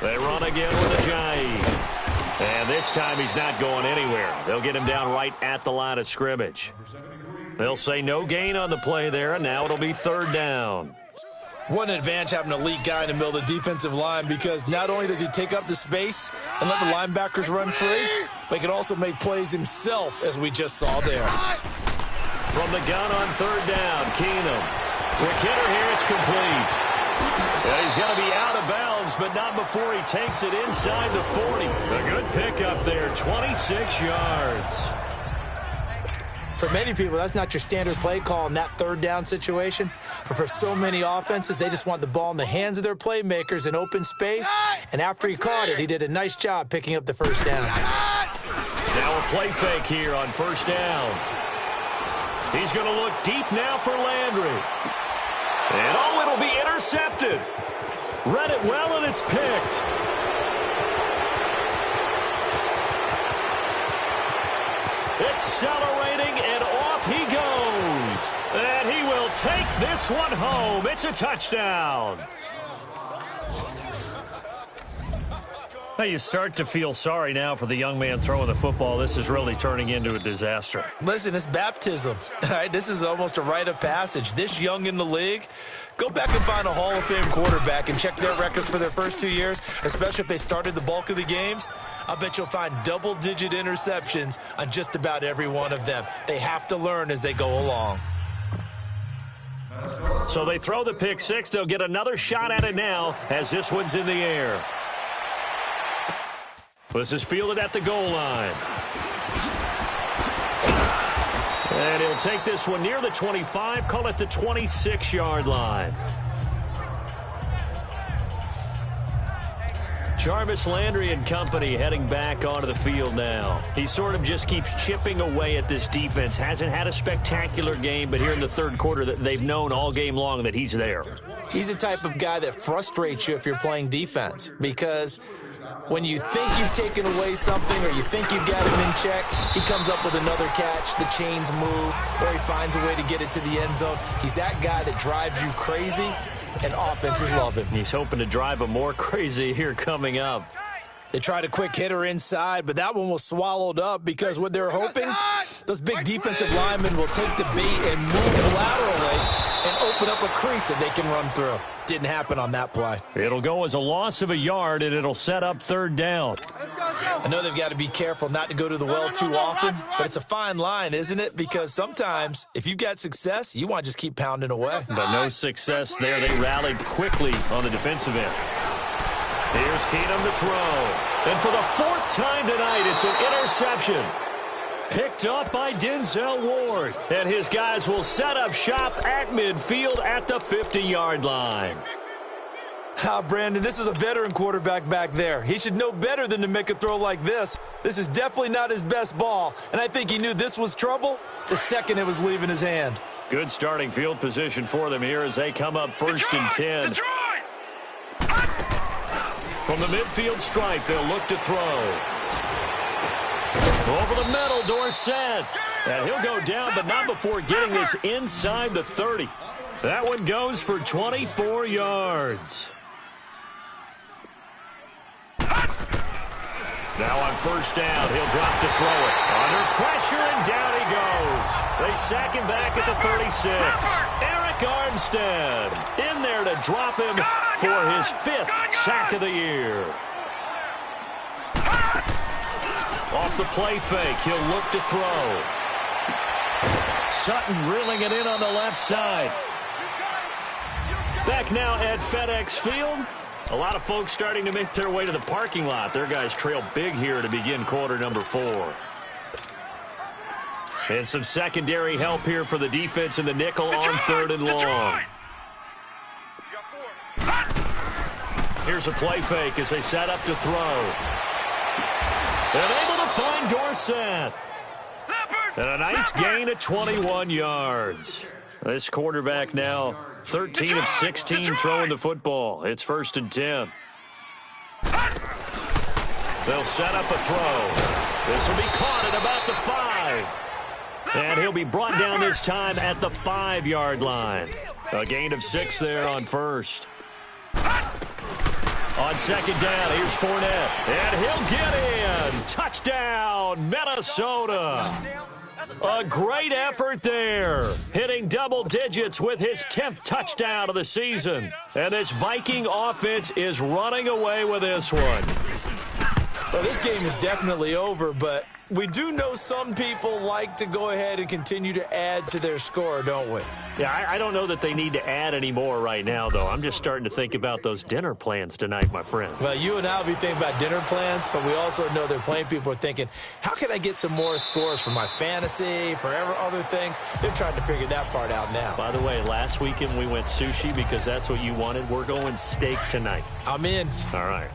They run again with Ajayi. And this time he's not going anywhere. They'll get him down right at the line of scrimmage. They'll say no gain on the play there, and now it'll be third down. What an advantage having an elite guy in the middle of the defensive line, because not only does he take up the space and let the linebackers run free, but he can also make plays himself, as we just saw there. From the gun on third down, Keenum. Quick hitter here, it's complete. And he's going to be out of bounds, but not before he takes it inside the 40. A good pickup there, 26 yards. For many people, that's not your standard play call in that third down situation. But for so many offenses, they just want the ball in the hands of their playmakers in open space. And after he caught it, he did a nice job picking up the first down. Now a play fake here on first down. He's going to look deep now for Landry. And oh, it'll be intercepted. Read it well, and it's picked. Accelerating, and off he goes. And he will take this one home. It's a touchdown. Now you start to feel sorry now for the young man throwing the football. This is really turning into a disaster. Listen, it's baptism. All right, this is almost a rite of passage. This young in the league, go back and find a Hall of Fame quarterback and check their records for their first 2 years, especially if they started the bulk of the games. I bet you'll find double-digit interceptions on just about every one of them. They have to learn as they go along. So they throw the pick six. They'll get another shot at it now as this one's in the air. This is fielded at the goal line. And he'll take this one near the 25, call it the 26-yard line. Jarvis Landry and company heading back onto the field now. He sort of just keeps chipping away at this defense. Hasn't had a spectacular game, but here in the third quarter, that they've known all game long that he's there. He's the type of guy that frustrates you if you're playing defense, because when you think you've taken away something or you think you've got him in check, he comes up with another catch, the chains move, or he finds a way to get it to the end zone. He's that guy that drives you crazy, and offenses love him. He's hoping to drive him more crazy here coming up. They tried a quick hitter inside, but that one was swallowed up because what they're hoping, those big defensive linemen will take the bait and move laterally and open up a crease that they can run through. Didn't happen on that play. It'll go as a loss of a yard, and it'll set up third down. I know they've got to be careful not to go to the well too often, but it's a fine line, isn't it? Because sometimes if you've got success, you want to just keep pounding away. But no success there. They rallied quickly on the defensive end. Here's Keenum to throw. And for the fourth time tonight, it's an interception. Picked up by Denzel Ward. And his guys will set up shop at midfield at the 50-yard line. Brandon, this is a veteran quarterback back there. He should know better than to make a throw like this. This is definitely not his best ball, and I think he knew this was trouble the second it was leaving his hand. Good starting field position for them here as they come up first and 10. From the midfield stripe, they'll look to throw. Over the middle, Dorsett. And he'll go down, but not before getting this inside the 30. That one goes for 24 yards. Now on first down, he'll drop to throw it. Under pressure, and down he goes. They sack him back at the 36. Eric Armstead in there to drop him for his 5th sack of the year. Off the play fake, he'll look to throw. Sutton reeling it in on the left side. Back now at FedEx Field. A lot of folks starting to make their way to the parking lot. Their guys trail big here to begin quarter number 4. And some secondary help here for the defense in the nickel on third and long. Here's a play fake as they set up to throw. And able to find Dorsett. And a nice gain at 21 yards. This quarterback now 13 of 16 throwing the football. It's first and 10. They'll set up a throw. This will be caught at about the 5. And he'll be brought down this time at the 5-yard line. A gain of 6 there on first. On second down, here's Fournette. And he'll get in. Touchdown, Minnesota. A great effort there. Hitting double digits with his 10th touchdown of the season. And this Viking offense is running away with this one. Well, this game is definitely over, but we do know some people like to go ahead and continue to add to their score, don't we? Yeah, I don't know that they need to add any more right now, though. I'm just starting to think about those dinner plans tonight, my friend. Well, you and I will be thinking about dinner plans, but we also know they're playing people are thinking, how can I get some more scores for my fantasy, for other things? They're trying to figure that part out now. By the way, last weekend we went sushi because that's what you wanted. We're going steak tonight. I'm in. All right.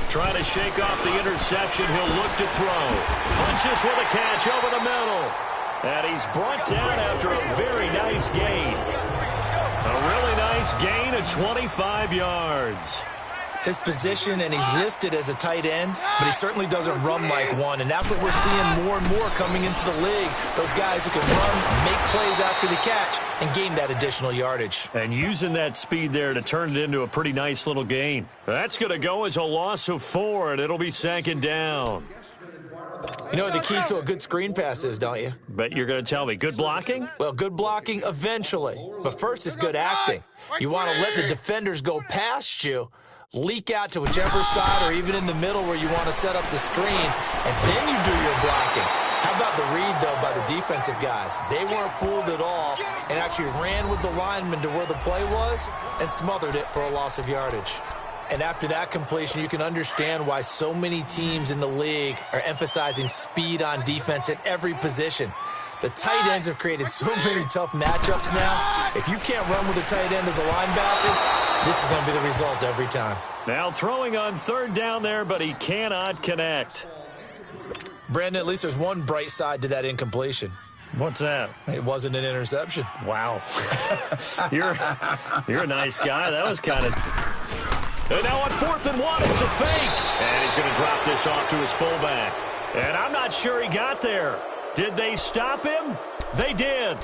Trying to shake off the interception. He'll look to throw. Funches with a catch over the middle. And he's brought down after a very nice gain. A really nice gain of 25 yards. His position, and he's listed as a tight end, but he certainly doesn't run like one, and that's what we're seeing more and more coming into the league. Those guys who can run, make plays after the catch, and gain that additional yardage. And using that speed there to turn it into a pretty nice little gain. That's going to go as a loss of 4, and it'll be second down. You know what the key to a good screen pass is, don't you? Bet you're going to tell me. Good blocking? Well, good blocking eventually, but first is good acting. You want to let the defenders go past you, leak out to whichever side or even in the middle where you want to set up the screen, and then you do your blocking. How about the read, though, by the defensive guys? They weren't fooled at all and actually ran with the lineman to where the play was and smothered it for a loss of yardage. And after that completion, you can understand why so many teams in the league are emphasizing speed on defense at every position. The tight ends have created so many tough matchups now. If you can't run with a tight end as a linebacker, this is going to be the result every time. Now throwing on third down there, but he cannot connect. Brandon, at least there's one bright side to that incompletion. What's that? It wasn't an interception. Wow. You're a nice guy. That was kind of... And now on 4th and 1, it's a fake. And he's going to drop this off to his fullback. And I'm not sure he got there. Did they stop him? They did.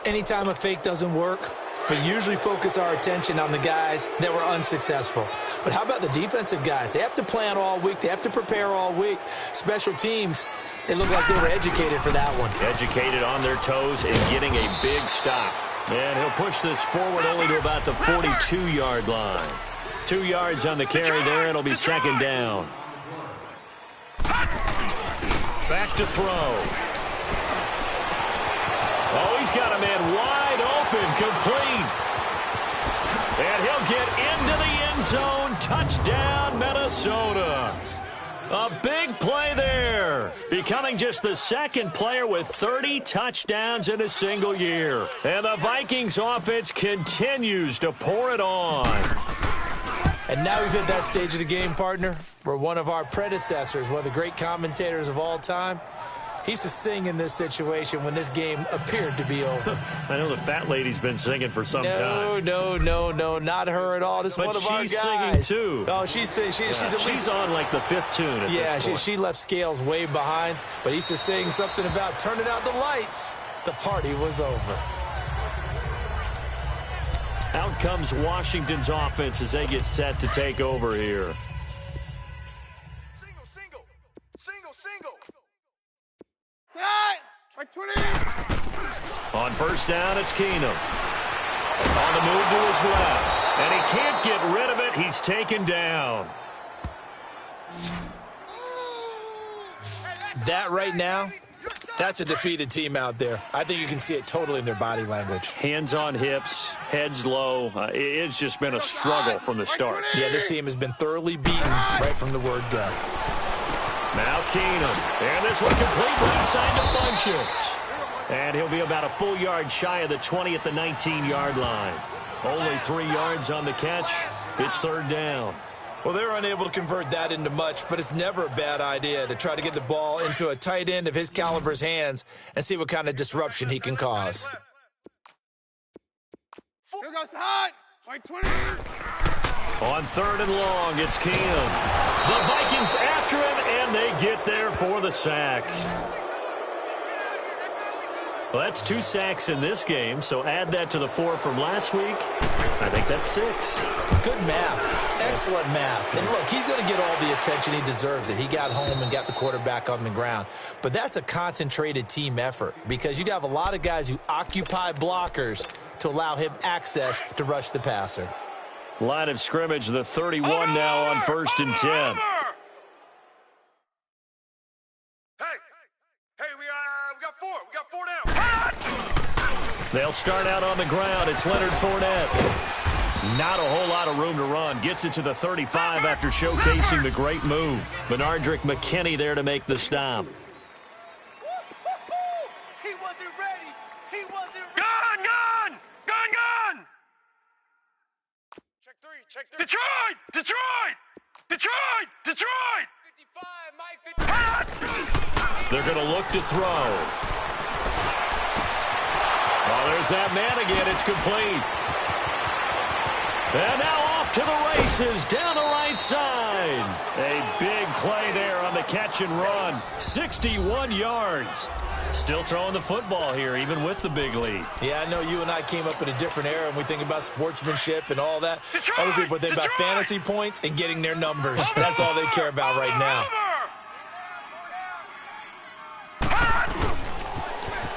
Anytime a fake doesn't work, we usually focus our attention on the guys that were unsuccessful. But how about the defensive guys? They have to plan all week. They have to prepare all week. Special teams, they look like they were educated for that one. Educated on their toes and getting a big stop. And he'll push this forward only to about the 42-yard line. 2 yards on the carry there. It'll be second down. Back to throw. Oh, he's got a man wide open, complete. And he'll get into the end zone. Touchdown, Minnesota. A big play there. Becoming just the second player with 30 touchdowns in a single year. And the Vikings offense continues to pour it on. And now we've hit that stage of the game, partner, where one of our predecessors, one of the great commentators of all time, he used to sing in this situation when this game appeared to be over. I know the fat lady's been singing for some time. No, not her at all. This is one of our guys. But she's singing, too. Oh, she's singing. She's on, like, the 5th tune at this point. She left Scales way behind, but he used to sing something about turning out the lights. The party was over. Out comes Washington's offense as they get set to take over here. Single. On first down, it's Keenum. On the move to his left. And he can't get rid of it. He's taken down. That right now, that's a defeated team out there. I think you can see it totally in their body language. Hands on hips, heads low. It's just been a struggle from the start. Yeah, this team has been thoroughly beaten right from the word go. Now Keenum. And this one complete right side to Funches. And he'll be about a full yard shy of the 20 at the 19-yard line. Only 3 yards on the catch. It's third down. Well, they were unable to convert that into much, but it's never a bad idea to try to get the ball into a tight end of his caliber's hands and see what kind of disruption he can cause. Here goes hot. Like 20. On 3rd and long, it's Keenum. The Vikings after him, and they get there for the sack. Well, that's 2 sacks in this game, so add that to the 4 from last week. I think that's 6. Good math. Excellent math. And look, he's going to get all the attention he deserves. He got home and got the quarterback on the ground. But that's a concentrated team effort because you have a lot of guys who occupy blockers to allow him access to rush the passer. Line of scrimmage, the 31 now on 1st and 10. We got 4 down. They'll start out on the ground. It's Leonard Fournette. Not a whole lot of room to run. Gets it to the 35 after showcasing the great move. Benardrick McKinney there to make the stop. He wasn't ready. He wasn't ready. Gun! Check 3. Detroit! 55, Mike 55. They're going to look to throw. Oh, there's that man again. It's complete. And now off to the races down the right side. A big play there on the catch and run. 61 yards. Still throwing the football here, even with the big lead. Yeah, I know you and I came up in a different era, and we think about sportsmanship and all that. Other people think about fantasy points and getting their numbers. That's all they care about right now.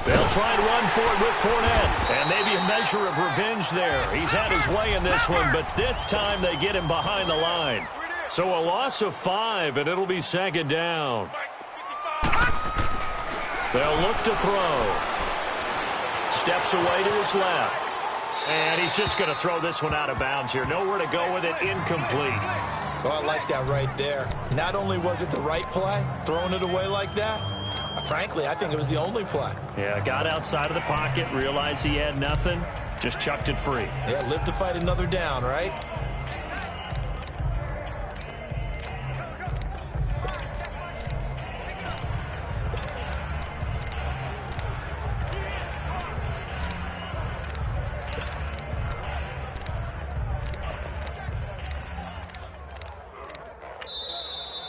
They'll try and run for it with Fournette. And maybe a measure of revenge there. He's had his way in this one, but this time they get him behind the line. So a loss of 5, and it'll be 2nd down. They'll look to throw. Steps away to his left. And he's just going to throw this one out of bounds here. Nowhere to go with it. Incomplete. Oh, I like that right there. Not only was it the right play, throwing it away like that, frankly, I think it was the only play. Yeah, got outside of the pocket, realized he had nothing, just chucked it free. Yeah, live to fight another down, right?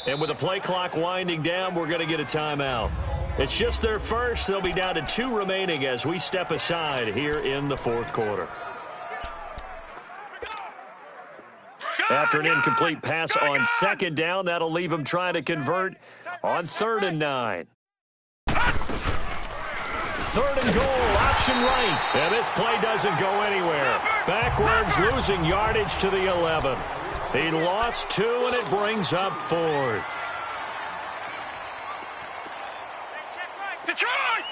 And with the play clock winding down, we're going to get a timeout. It's just their first. They'll be down to 2 remaining as we step aside here in the 4th quarter. After an incomplete pass on 2nd down, that'll leave them trying to convert on 3rd and 9. 3rd and goal, option right. And this play doesn't go anywhere. Backwards, losing yardage to the 11. He lost 2, and it brings up 4th. Detroit!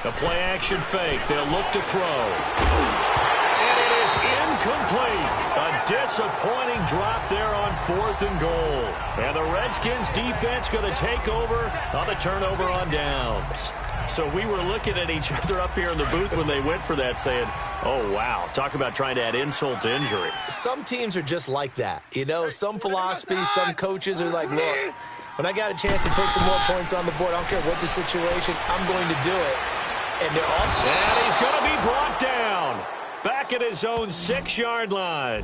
The play action fake. They'll look to throw. And it is incomplete. A disappointing drop there on 4th and goal. And the Redskins defense going to take over on the turnover on downs. So we were looking at each other up here in the booth when they went for that saying, oh, wow, talk about trying to add insult to injury. Some teams are just like that. You know, some philosophies, some coaches are like, look, when I got a chance to put some more points on the board, I don't care what the situation, I'm going to do it. And they're all... And he's going to be brought down. Back at his own 6-yard line.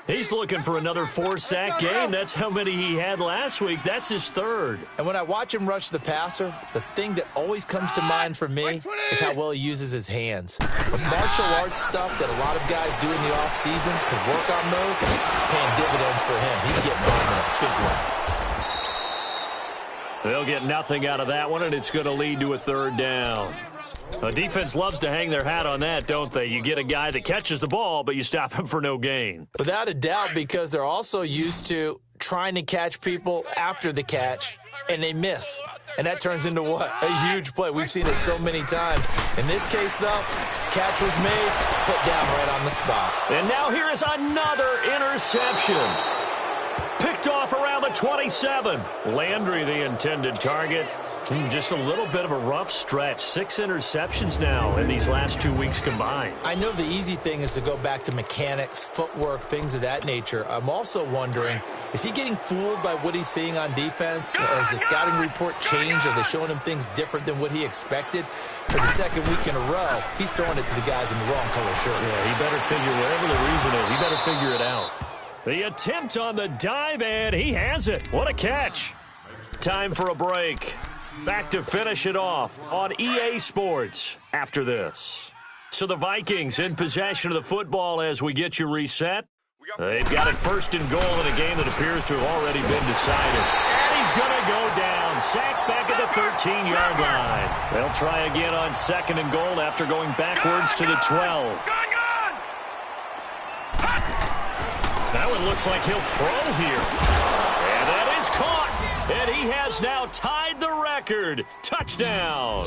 He's looking for another 4-sack game. That's how many he had last week. That's his 3rd. And when I watch him rush the passer, the thing that always comes to mind for me is how well he uses his hands. The martial arts stuff that a lot of guys do in the offseason to work on those, paying dividends for him. He's getting home in a big way. They'll get nothing out of that one, and it's going to lead to a 3rd down. The defense loves to hang their hat on that, don't they? You get a guy that catches the ball, but you stop him for no gain. Without a doubt, because they're also used to trying to catch people after the catch, and they miss. And that turns into what? A huge play. We've seen it so many times. In this case, though, catch was made, put down right on the spot. And now here is another interception. Picked off around the 27. Landry, the intended target. Just a little bit of a rough stretch. 6 interceptions now in these last 2 weeks combined. I know the easy thing is to go back to mechanics, footwork, things of that nature. I'm also wondering, is he getting fooled by what he's seeing on defense? Has the scouting report changed? Are they showing him things different than what he expected? For the second week in a row, he's throwing it to the guys in the wrong color shirts. Yeah, he better figure, whatever the reason is, he better figure it out. The attempt on the dive, and he has it. What a catch. Time for a break. Back to finish it off on EA Sports after this. So the Vikings in possession of the football as we get you reset. They've got it first and goal in a game that appears to have already been decided. And he's going to go down. Sacked back at the 13-yard line. They'll try again on second and goal after going backwards to the 12. That one looks like he'll throw here. And that is caught. And he has now tied the record. Touchdown.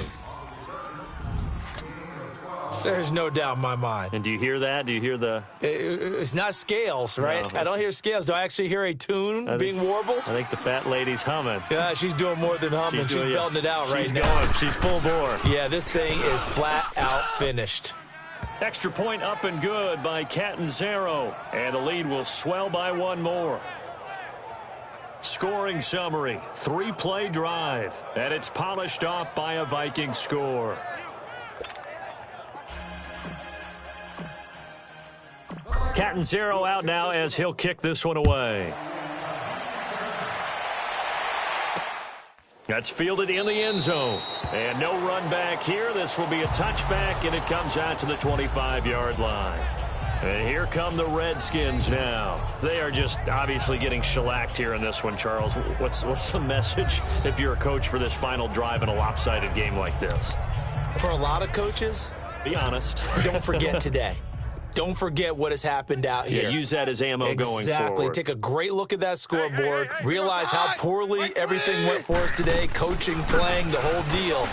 There's no doubt in my mind. And do you hear that? Do you hear the... It's not scales, right? No, I don't hear scales. Do I actually hear a tune being warbled? I think the fat lady's humming. Yeah, she's doing more than humming. She's belting it out right now. Going. She's full bore. Yeah, this thing is flat out finished. Extra point up and good by Catanzaro. And the lead will swell by one more. Scoring summary, 3-play drive, and it's polished off by a Viking score. Catanzaro out now as he'll kick this one away. That's fielded in the end zone. And no run back here. This will be a touchback, and it comes out to the 25-yard line. And here come the Redskins now. They are just obviously getting shellacked here in this one, Charles. What's the message if you're a coach for this final drive in a lopsided game like this? For a lot of coaches, be honest. Don't forget today. Don't forget what has happened out here. Yeah, use that as ammo going forward. Exactly. Take a great look at that scoreboard. Realize how poorly everything went for us today. Coaching, playing, the whole deal.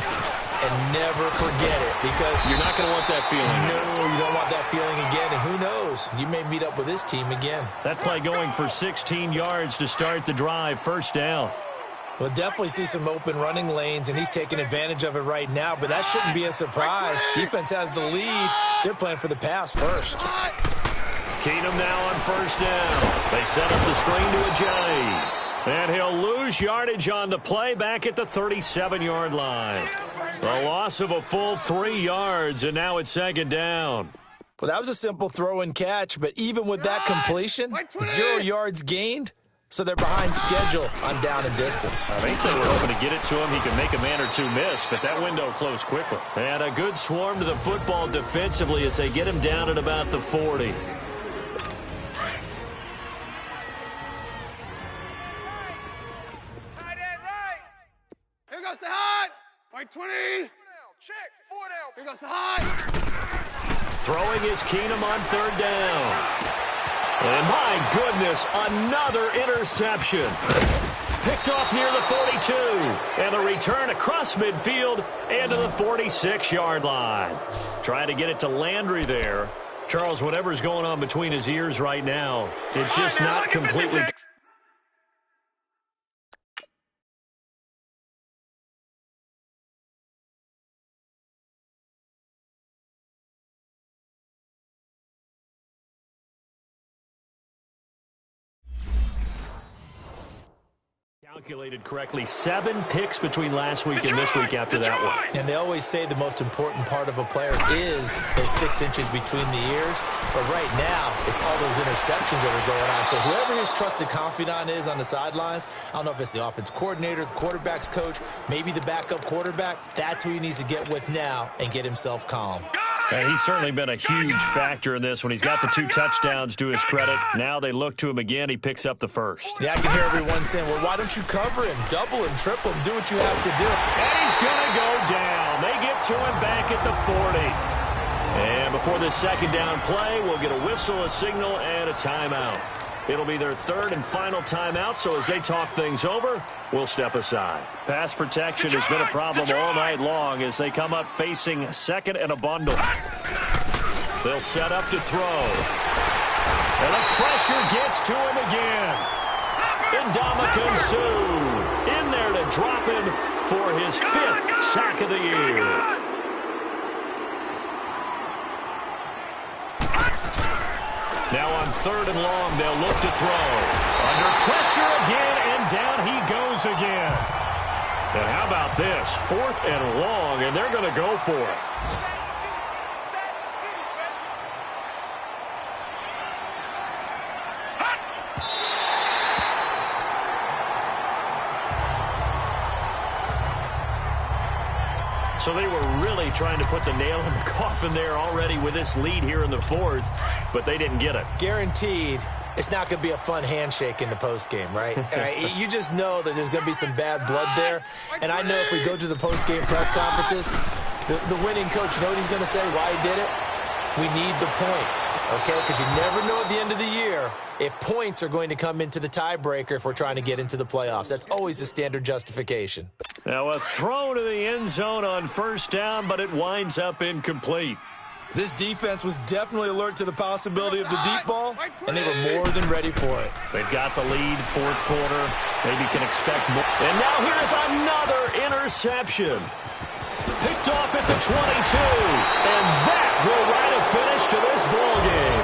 And never forget it, because you're not going to want that feeling. No, you don't want that feeling again. And who knows? You may meet up with this team again. That play going for 16 yards to start the drive. First down. We'll definitely see some open running lanes, and he's taking advantage of it right now, but that shouldn't be a surprise. Defense has the lead. They're playing for the pass first. Keenum now on first down. They set up the screen to Ajayi. And he'll lose yardage on the play back at the 37-yard line. A loss of a full 3 yards, and now it's second down. Well, that was a simple throw and catch, but even with that completion, 0 yards gained. So they're behind schedule on down and distance. I think they were hoping to get it to him. He could make a man or two miss, but that window closed quickly. And a good swarm to the football defensively as they get him down at about the 40. Right. Here goes the high. Right 20. 4 down. Check. 4 down. Here goes the high. Throwing is Keenum on third down. And my goodness, another interception. Picked off near the 42. And the return across midfield and to the 46-yard line. Trying to get it to Landry there. Charles, whatever's going on between his ears right now, it's just not completely... Calculated correctly, 7 picks between last week and this week after that one. And they always say the most important part of a player is those 6 inches between the ears. But right now, it's all those interceptions that are going on. So whoever his trusted confidant is on the sidelines, I don't know if it's the offense coordinator, the quarterback's coach, maybe the backup quarterback, that's who he needs to get with now and get himself calm. And he's certainly been a huge factor in this when he's got the 2 touchdowns to his credit. Now they look to him again. He picks up the first. Yeah, I can hear everyone saying, well, why don't you cover him, double him, triple him, do what you have to do. And he's going to go down. They get to him back at the 40. And before this second down play, we'll get a whistle, a signal, and a timeout. It'll be their third and final timeout, so as they talk things over, we'll step aside. Pass protection has been a problem all night long as they come up facing second and a bundle. They'll set up to throw. And the pressure gets to him again. Ndamukong Suh in there to drop him for his 5th sack of the year. Now on 3rd and long, they'll look to throw. Under pressure again, and down he goes again. And how about this? 4th and long, and they're going to go for it. So they were really trying to put the nail in the coffin there already with this lead here in the 4th, but they didn't get it. Guaranteed, it's not going to be a fun handshake in the postgame, right? You just know that there's going to be some bad blood there. And I know if we go to the postgame press conferences, the winning coach, you know what he's going to say, why he did it? We need the points, okay? Because you never know at the end of the year if points are going to come into the tiebreaker if we're trying to get into the playoffs. That's always the standard justification. Now a throw to the end zone on 1st down, but it winds up incomplete. This defense was definitely alert to the possibility of the deep ball, and they were more than ready for it. They've got the lead, 4th quarter. Maybe can expect more. And now here's another interception. Picked off at the 22, and that will write a finish to this ball game.